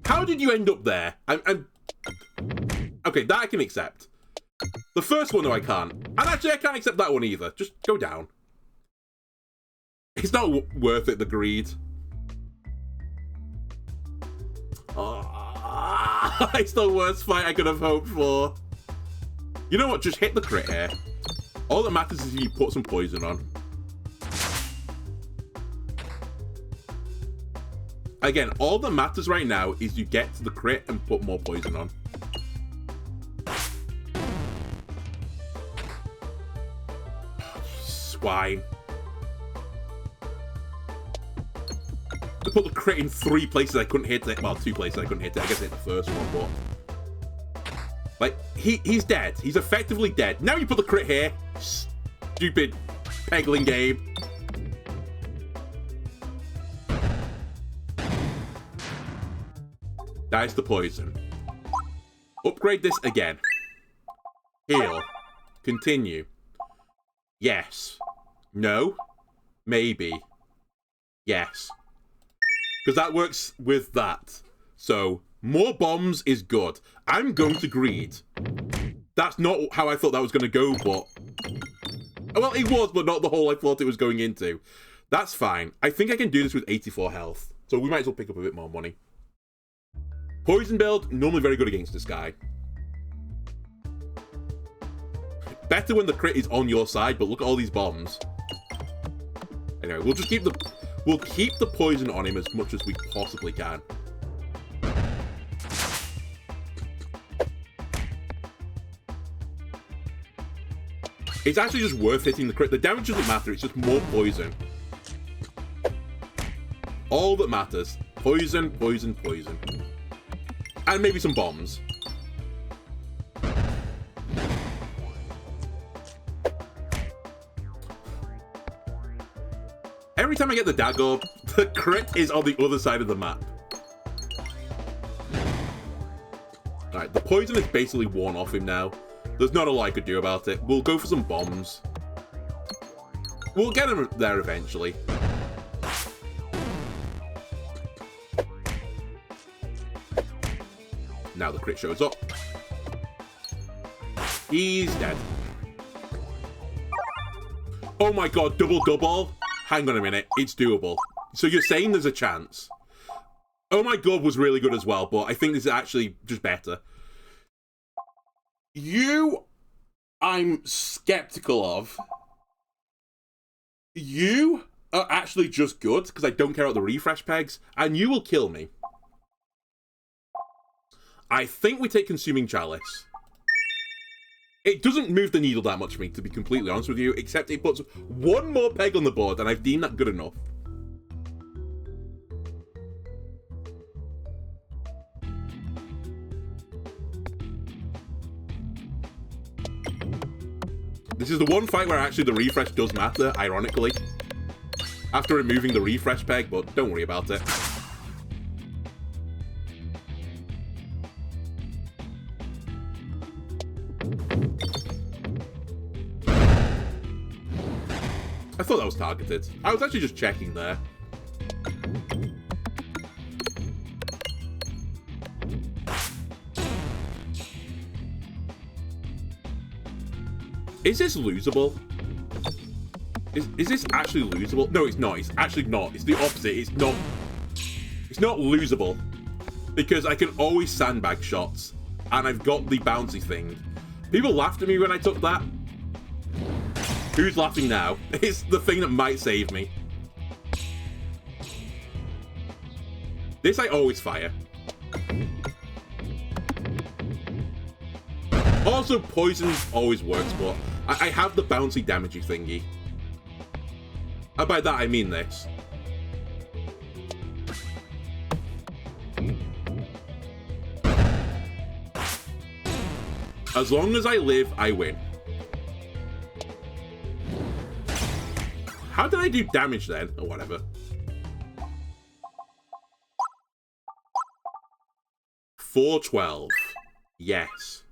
How did you end up there? I'm... Okay, that I can accept. The first one, though, I can't. And actually, I can't accept that one either. Just go down. It's not worth it, the greed. Oh, it's the worst fight I could have hoped for. You know what? Just hit the crit here. All that matters is if you put some poison on. Again, all that matters right now is you get to the crit and put more poison on. Swine. I put the crit in 3 places I couldn't hit it. Well, 2 places I couldn't hit it. I guess I hit the first one, but... Like, he's dead. He's effectively dead. Now you put the crit here. Stupid Peglin game. That's the poison. Upgrade this again. Heal. Continue. Yes. No. Maybe. Yes. Because that works with that. So, more bombs is good. I'm going to greed. That's not how I thought that was going to go, but... Well, it was, but not the hole I thought it was going into. That's fine. I think I can do this with 84 health. So we might as well pick up a bit more money. Poison build, normally very good against this guy. Better when the crit is on your side, but look at all these bombs. Anyway, we'll just keep the... We'll keep the poison on him as much as we possibly can. It's actually just worth hitting the crit. The damage doesn't matter, it's just more poison. All that matters. Poison, poison, poison. And maybe some bombs. Every time I get the dagger, the crit is on the other side of the map. Alright, the poison is basically worn off him now. There's not a lot I could do about it. We'll go for some bombs. We'll get him there eventually. Now the crit shows up. He's dead. Oh my god, double. Hang on a minute, it's doable. So you're saying there's a chance. Oh my god was really good as well, but I think this is actually just better. You, I'm skeptical of. You are actually just good, because I don't care about the refresh pegs, and you will kill me. I think we take Consuming Chalice. It doesn't move the needle that much for me, to be completely honest with you, except it puts one more peg on the board, and I've deemed that good enough. This is the one fight where actually the refresh does matter, ironically. After removing the refresh peg, but don't worry about it. I thought that was targeted. I was actually just checking there. Is this losable? Is this actually losable? No, it's not. It's actually not. It's the opposite. It's not losable. Because I can always sandbag shots. And I've got the bouncy thing. People laughed at me when I took that. Who's laughing now? It's the thing that might save me. This I always fire. Also, poison always works, but I have the bouncy damagey thingy. And by that I mean this. As long as I live, I win. How did I do damage then? Or whatever. $412. Yes.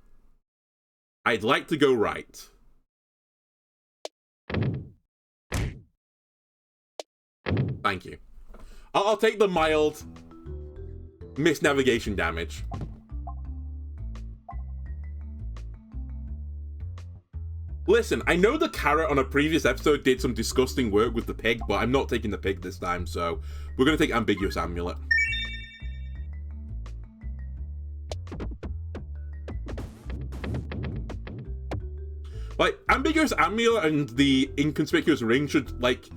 I'd like to go right. Thank you. I'll take the mild misnavigation damage. Listen, I know the carrot on a previous episode did some disgusting work with the pig, but I'm not taking the pig this time, so we're going to take Ambiguous Amulet. Like, Ambiguous Amulet and the Inconspicuous Ring should, like,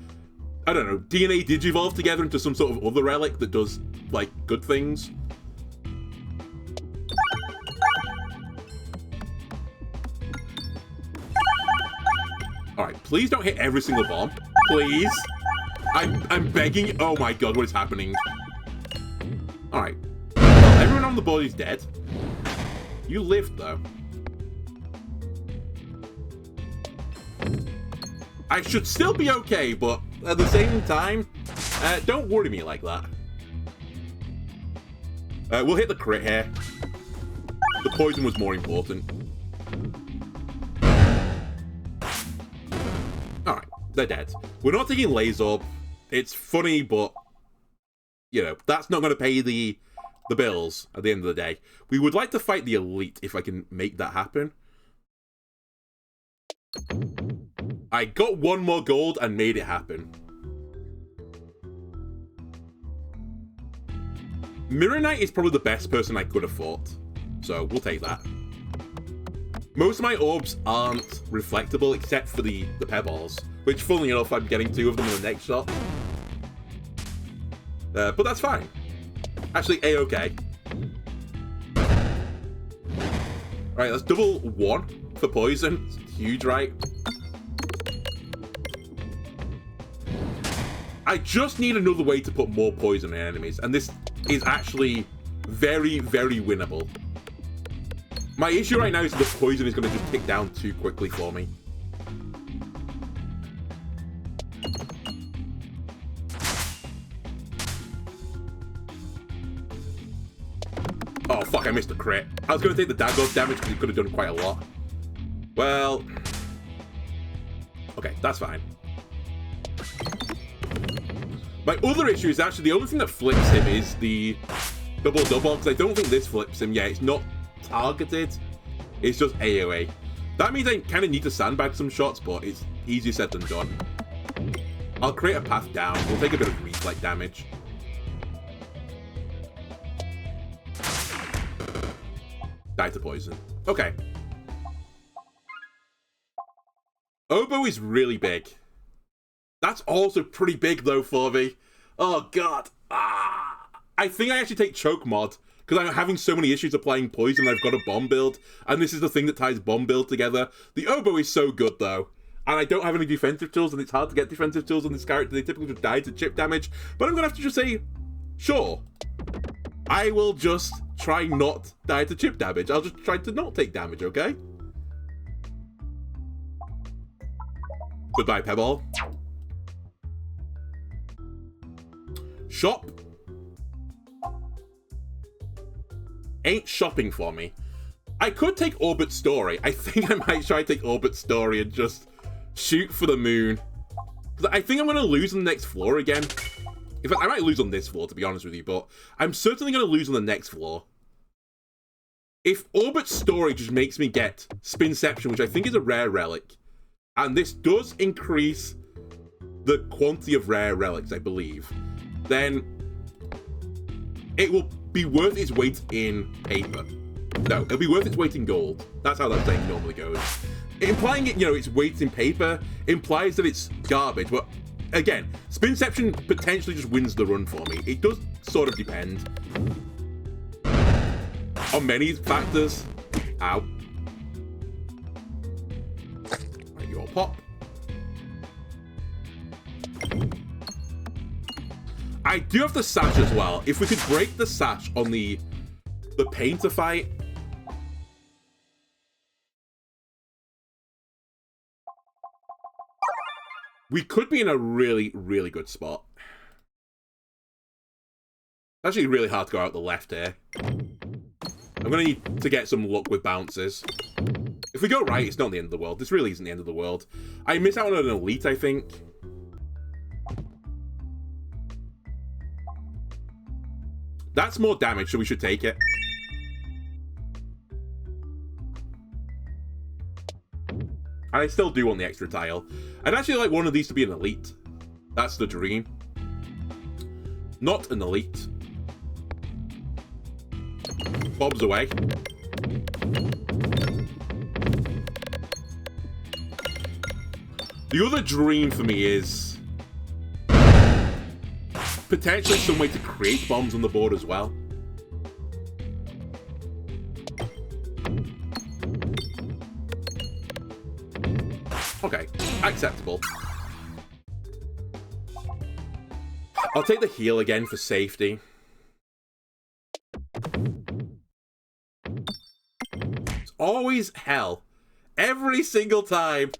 I don't know, DNA digivolve together into some sort of other relic that does, like, good things. Alright, please don't hit every single bomb. Please. I'm begging. Oh my god, what is happening? Alright. Well, everyone on the board is dead. You lived, though. I should still be okay, but at the same time, don't worry me like that. We'll hit the crit here. The poison was more important. Alright, they're dead. We're not taking Laser. It's funny, but, you know, that's not going to pay the bills at the end of the day. We would like to fight the Elite if I can make that happen. I got one more gold and made it happen. Mirror Knight is probably the best person I could have fought, so we'll take that. Most of my orbs aren't reflectable except for the pebbles, which, funnily enough, I'm getting 2 of them in the next shot. But that's fine. Actually, A-okay. Right, that's double 1 for poison. It's huge, right? I just need another way to put more poison in enemies, and this is actually very, very winnable. My issue right now is the poison is going to just tick down too quickly for me. Oh, fuck, I missed the crit. I was going to take the Daggos damage because it could have done quite a lot. Well... okay, that's fine. My other issue is actually the only thing that flips him is the double, because I don't think this flips him. Yeah, it's not targeted. It's just AoE. That means I kind of need to sandbag some shots, but it's easier said than done. I'll create a path down. We'll take a bit of reflect damage. Die to poison. Okay. Oboe is really big. That's also pretty big, though, for me. Oh, God. I think I actually take choke mod, because I'm having so many issues applying poison. I've got a bomb build, and this is the thing that ties bomb build together. The oboe is so good, though. And I don't have any defensive tools, and it's hard to get defensive tools on this character. They typically just die to chip damage. But I'm going to have to just say, sure. I will just try not die to chip damage. I'll just try to not take damage, okay? Goodbye, Pebble. Shop. Ain't shopping for me. I could take Orbit Story. I think I might try to take Orbit Story and just shoot for the moon. I think I'm going to lose on the next floor again. In fact, I might lose on this floor, to be honest with you, but I'm certainly going to lose on the next floor. If Orbit Story just makes me get Spinception, which I think is a rare relic, and this does increase the quantity of rare relics, I believe, then it will be worth its weight in paper. No, it'll be worth its weight in gold. That's how that thing normally goes. Implying it, its weight in paper implies that it's garbage, but again, Spinception potentially just wins the run for me. It does sort of depend on many factors. Ow. Right, you all pop. I do have the sash as well. If we could break the sash on the painter fight. We could be in a really, really good spot. Actually, really hard to go out the left here. I'm going to need to get some luck with bounces. If we go right, it's not the end of the world. This really isn't the end of the world. I miss out on an elite, I think. That's more damage, so we should take it. And I still do want the extra tile. I'd actually like one of these to be an elite. That's the dream. Not an elite. Bob's away. The other dream for me is potentially some way to create bombs on the board as well. Okay, acceptable. I'll take the heal again for safety. It's always hell. Every single time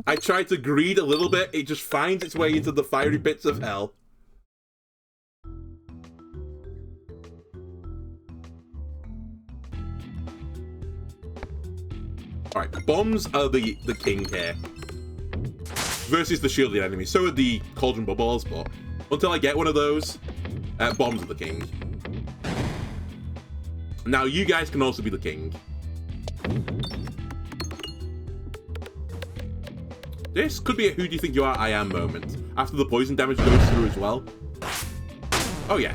I try to greed a little bit, it just finds its way into the fiery pits of hell. Alright, bombs are the king here. Versus the shielded enemy. So are the cauldron bubbles, but until I get one of those, bombs are the king. Now you guys can also be the king. This could be a who do you think you are, I am moment. After the poison damage goes through as well. Oh yeah.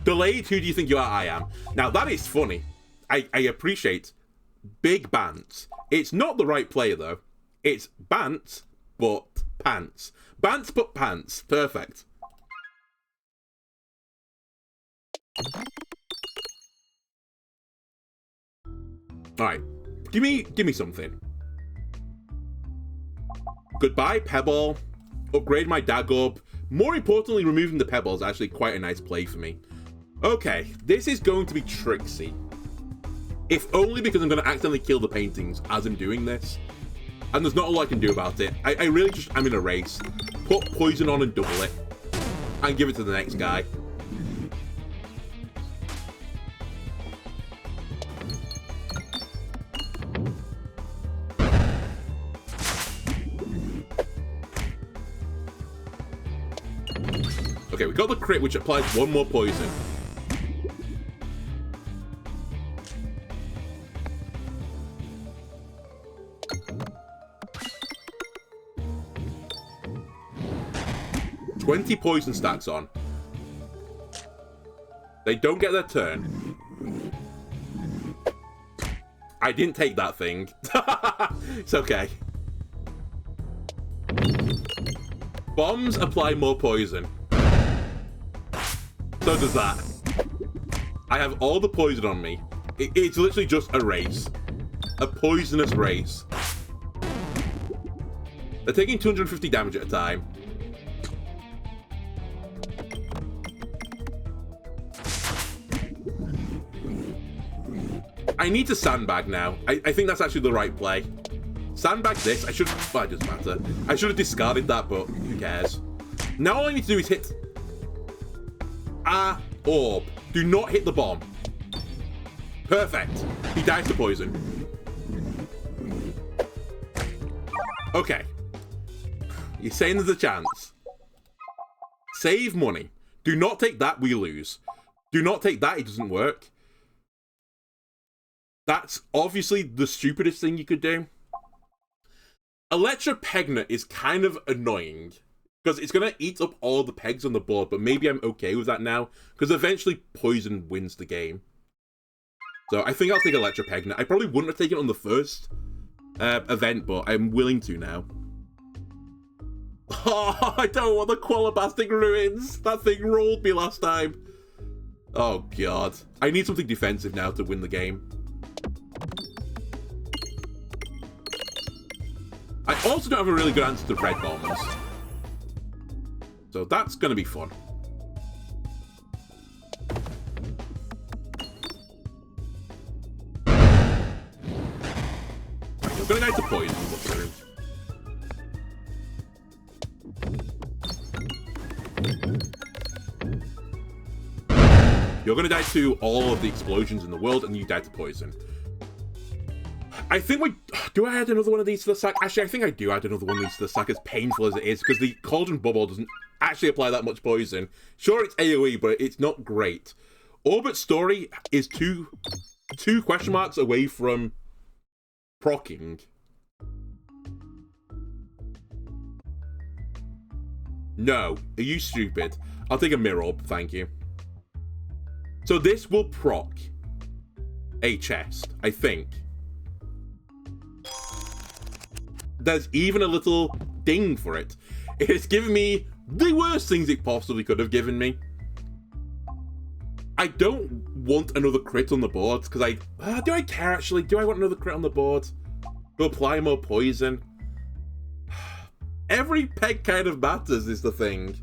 Delayed who do you think you are, I am. Now that is funny. I appreciate big Bants. It's not the right player, though. It's Bants, but pants. Bants, but pants. Perfect. Alright. Give me something. Goodbye, Pebble. Upgrade my Dagorb. More importantly, removing the Pebble is actually quite a nice play for me. Okay, this is going to be tricksy. If only because I'm going to accidentally kill the paintings as I'm doing this. And there's not a lot I can do about it. I really just, I'm in a race. Put poison on and double it. And give it to the next guy. Okay, we got the crit, which applies one more poison. $20 poison stacks on. They don't get their turn. I didn't take that thing. It's okay. Bombs apply more poison. So does that. I have all the poison on me. It's literally just a race. A poisonous race. They're taking 250 damage at a time. I need to sandbag now. I think that's actually the right play. Sandbag this. I should... Well, it doesn't matter. I should have discarded that, but who cares? Now all I need to do is hit... orb. Do not hit the bomb. Perfect. He dies to poison. Okay. You're saying there's a chance. Save money. Do not take that, we lose. Do not take that, it doesn't work. That's obviously the stupidest thing you could do. Electro Peglin is kind of annoying, because it's going to eat up all the pegs on the board, but maybe I'm okay with that now, because eventually poison wins the game. So I think I'll take Electro Peglin. I probably wouldn't have taken it on the first event, but I'm willing to now. Oh, I don't want the Qualabastic Ruins. That thing rolled me last time. Oh, God. I need something defensive now to win the game. I also don't have a really good answer to red bombs. So that's going to be fun. I'm going to go to poison mushrooms. You're going to die to all of the explosions in the world, and you die to poison. I think we... Do I add another one of these to the sack? Actually, I think I do add another one of these to the sack, as painful as it is, because the Cauldron Bubble doesn't actually apply that much poison. Sure, it's AoE, but it's not great. Orbit's story is two question marks away from proccing. No. Are you stupid? I'll take a Mirror Orb, thank you. So this will proc a chest, I think. There's even a little ding for it. It's given me the worst things it possibly could have given me. I don't want another crit on the board, because I... do I care, actually? Do I want another crit on the board? To apply more poison? Every peg kind of matters, is the thing.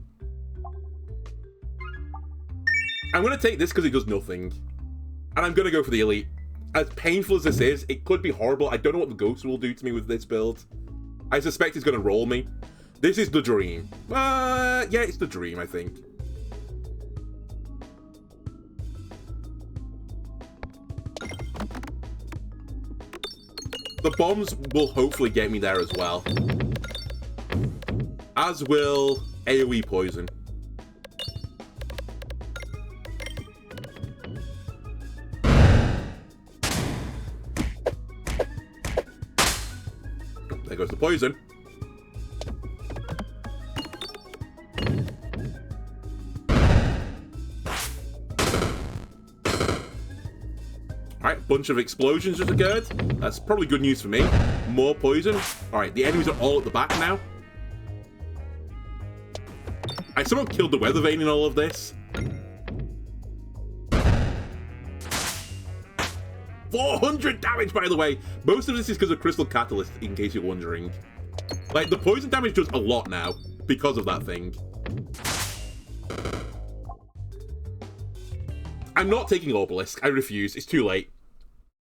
I'm going to take this because it does nothing. And I'm going to go for the Elite. As painful as this is, it could be horrible. I don't know what the Ghost will do to me with this build. I suspect it's going to roll me. This is the dream. Yeah, it's the dream, I think. The bombs will hopefully get me there as well. As will AoE poison. There goes the poison. Alright, bunch of explosions just occurred. That's probably good news for me. More poison. Alright, the enemies are all at the back now. I somehow killed the Weather Vane in all of this. 400 damage, by the way! Most of this is because of Crystal Catalyst, in case you're wondering. Like, the poison damage does a lot now, because of that thing. I'm not taking Obelisk. I refuse. It's too late.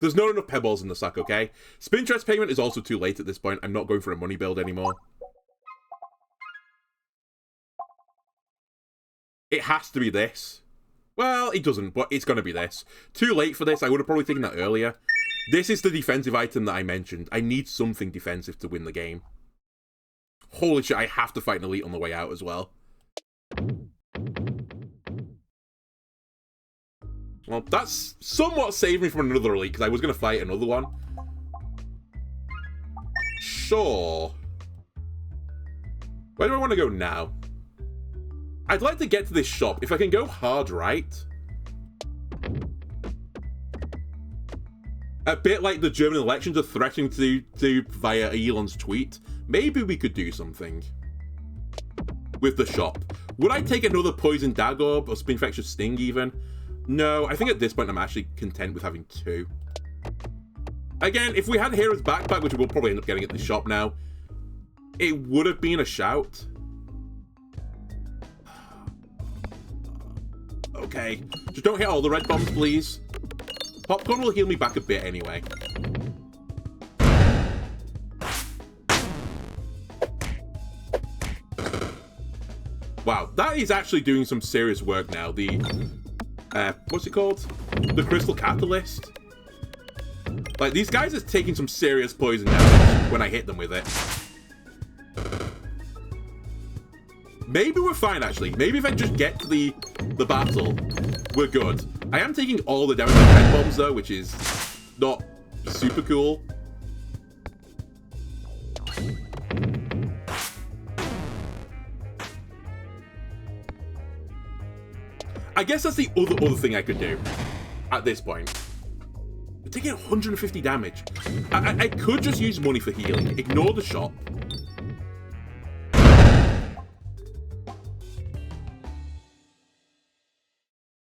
There's not enough Pebbles in the sack, okay? Spintress payment is also too late at this point. I'm not going for a money build anymore. It has to be this. Well, it doesn't, but it's going to be this. Too late for this. I would have probably taken that earlier. This is the defensive item that I mentioned. I need something defensive to win the game. Holy shit, I have to fight an Elite on the way out as well. Well, that's somewhat saved me from another elite, because I was going to fight another one. Sure. Where do I want to go now? I'd like to get to this shop. If I can go hard right. A bit like the German elections are threatening to do via Elon's tweet. Maybe we could do something with the shop. Would I take another Poison Dagger Orb or Spinfectious Sting even? No, I think at this point I'm actually content with having 2. Again, if we had Hero's Backpack, which we'll probably end up getting at the shop now, it would have been a shout. Okay, just don't hit all the red bombs, please. Popcorn will heal me back a bit anyway. Wow, that is actually doing some serious work now. The, what's it called? The Crystal Catalyst. Like, these guys are taking some serious poison damage when I hit them with it. Maybe we're fine, actually. Maybe if I just get to the battle, we're good. I am taking all the damage from red bombs, though, which is not super cool. I guess that's the other thing I could do at this point. We're taking 150 damage. I could just use money for healing. Ignore the shop.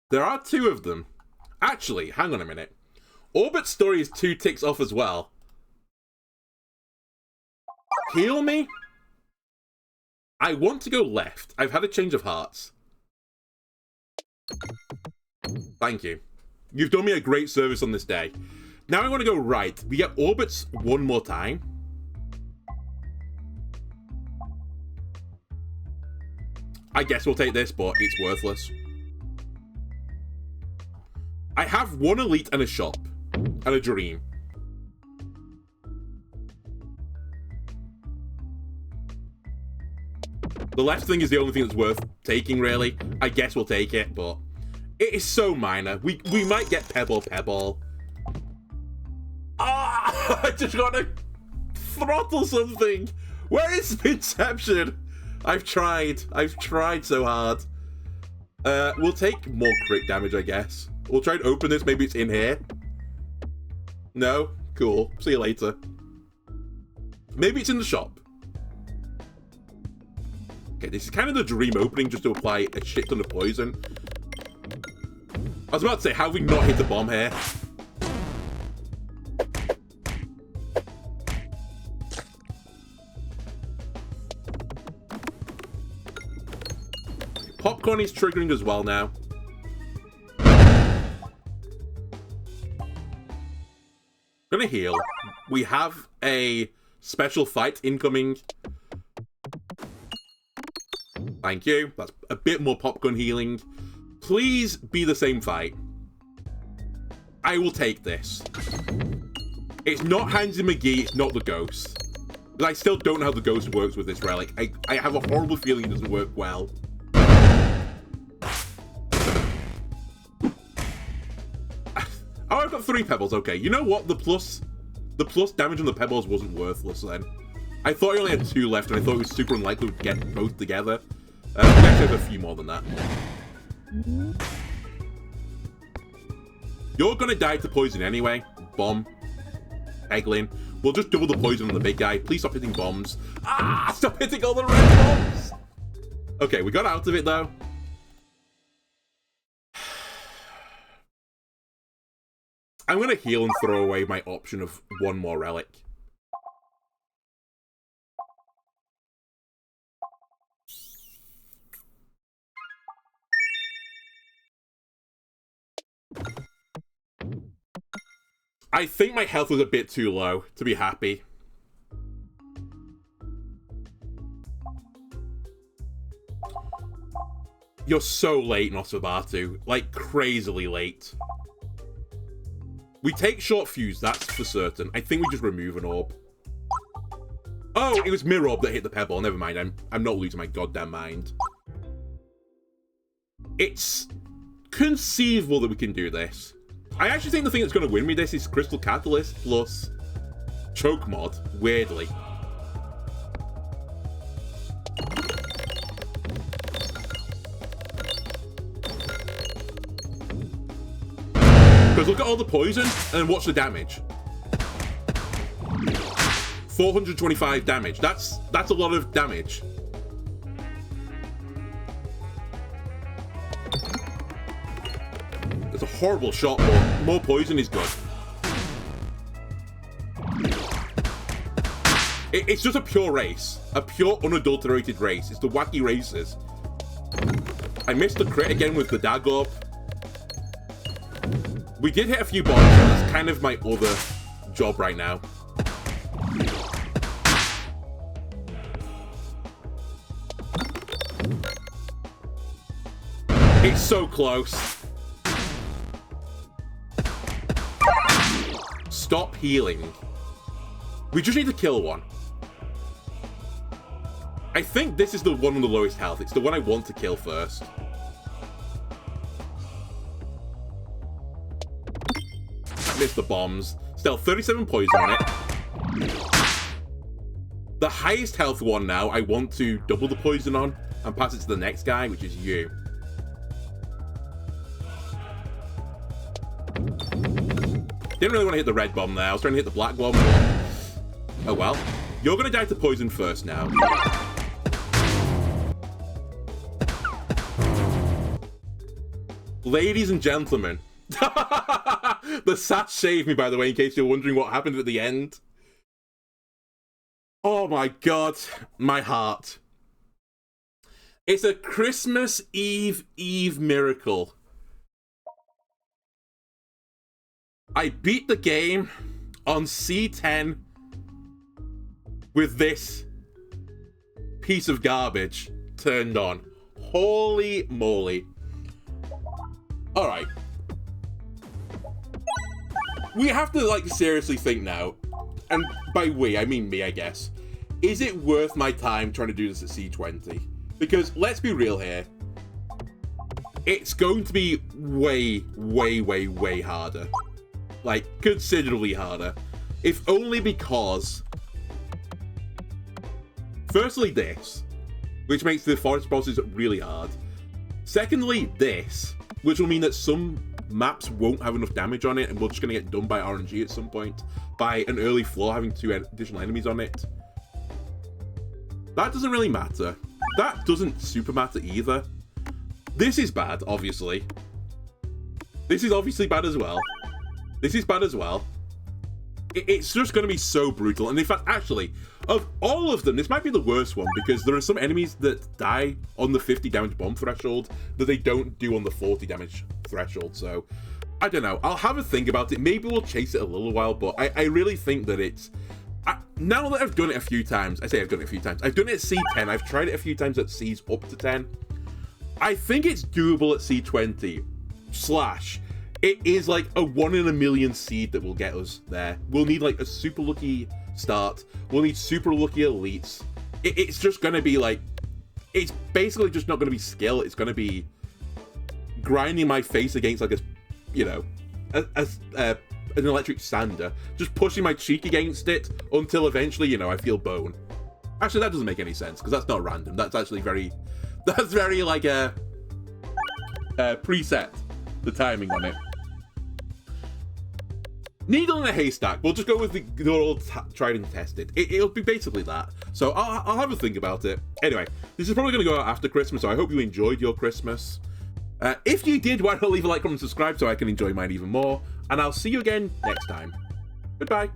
There are 2 of them. Actually, hang on a minute. Orbit's story is 2 ticks off as well. Heal me? I want to go left. I've had a change of hearts. Thank you. You've done me a great service on this day. Now I want to go right. We get Orbits one more time. I guess we'll take this, but it's worthless. I have 1 elite and a shop. And a dream. The left thing is the only thing that's worth taking, really. I guess we'll take it, but it is so minor. We might get Pebble. Ah! I just got to throttle something. Where is Spinception? I've tried so hard. We'll take more crit damage, I guess. We'll try and open this. Maybe it's in here. No? Cool. See you later. Maybe it's in the shop. Okay, this is kind of the dream opening just to apply a shit ton of poison. I was about to say, how have we not hit the bomb here? Popcorn is triggering as well now. Gonna heal. We have a special fight incoming. Thank you. That's a bit more popcorn healing. Please be the same fight. I will take this. It's not Hansi McGee, it's not the ghost. But I still don't know how the ghost works with this relic. I have a horrible feeling it doesn't work well. Oh, I've got 3 pebbles. Okay, you know what? The plus damage on the pebbles wasn't worthless then. I thought I only had 2 left, and I thought it was super unlikely we'd get both together. We actually have a few more than that. You're gonna die to poison anyway. Bomb. Peglin. We'll just double the poison on the big guy. Please stop hitting bombs. Ah! Stop hitting all the red bombs! Okay, we got out of it, though. I'm gonna heal and throw away my option of 1 more relic. I think my health was a bit too low to be happy. You're so late, Nosferatu. Like, crazily late. We take short fuse, that's for certain. I think we just remove an orb. Oh, it was Mirror Orb that hit the pebble. Never mind, I'm not losing my goddamn mind. It's conceivable that we can do this. I actually think the thing that's going to win me this is Crystal Catalyst plus Choke Mod, weirdly. Because look at all the poison and watch the damage. 425 damage. That's a lot of damage. It's a horrible shot, but more poison is good. It's just a pure race. A pure, unadulterated race. It's the Wacky races. I missed the crit again with the Dagorp. We did hit a few bombs, so that's kind of my other job right now. It's so close. Stop healing. We just need to kill one. I think this is the one with the lowest health. It's the one I want to kill first. Missed the bombs. Still, 37 poison on it. The highest health one now, I want to double the poison on and pass it to the next guy, which is you. Didn't really want to hit the red bomb there. I was trying to hit the black bomb. Oh well. You're going to die to poison first now. Ladies and gentlemen. The sash saved me, by the way, in case you're wondering what happened at the end. Oh my god. My heart. It's a Christmas Eve miracle. I beat the game on C10 with this piece of garbage turned on. Holy moly. Alright. We have to, like, seriously think now, and by we, I mean me, I guess. Is it worth my time trying to do this at C20? Because, let's be real here, it's going to be way, way, way, way harder. Like, considerably harder. If only because... Firstly, this, which makes the forest bosses really hard. Secondly, this, which will mean that some maps won't have enough damage on it and we're just going to get done by RNG at some point, by an early floor having 2 additional enemies on it. That doesn't really matter. That doesn't super matter either. This is bad, obviously. This is obviously bad as well. This is bad as well. It's just going to be so brutal. And in fact, actually, of all of them, this might be the worst one because there are some enemies that die on the 50 damage bomb threshold that they don't do on the 40 damage threshold. So, I don't know. I'll have a think about it. Maybe we'll chase it a little while, but I really think that it's... now that I've done it a few times, I say I've done it a few times. I've done it at C10. I've tried it a few times at C's up to 10. I think it's doable at C20. It is like a 1 in a million seed that will get us there. We'll need like a super lucky start. We'll need super lucky elites. It's just going to be like... It's basically just not going to be skill. It's going to be grinding my face against like a, you know, an electric sander. Just pushing my cheek against it until eventually, you know, I feel bone. Actually, that doesn't make any sense because that's not random. That's actually very... That's very like a preset, the timing on it. Needle in a haystack. We'll just go with the old tried and tested. It'll be basically that. So I'll have a think about it. Anyway, this is probably going to go out after Christmas, so I hope you enjoyed your Christmas. If you did, why not leave a like, comment, and subscribe so I can enjoy mine even more. And I'll see you again next time. Goodbye.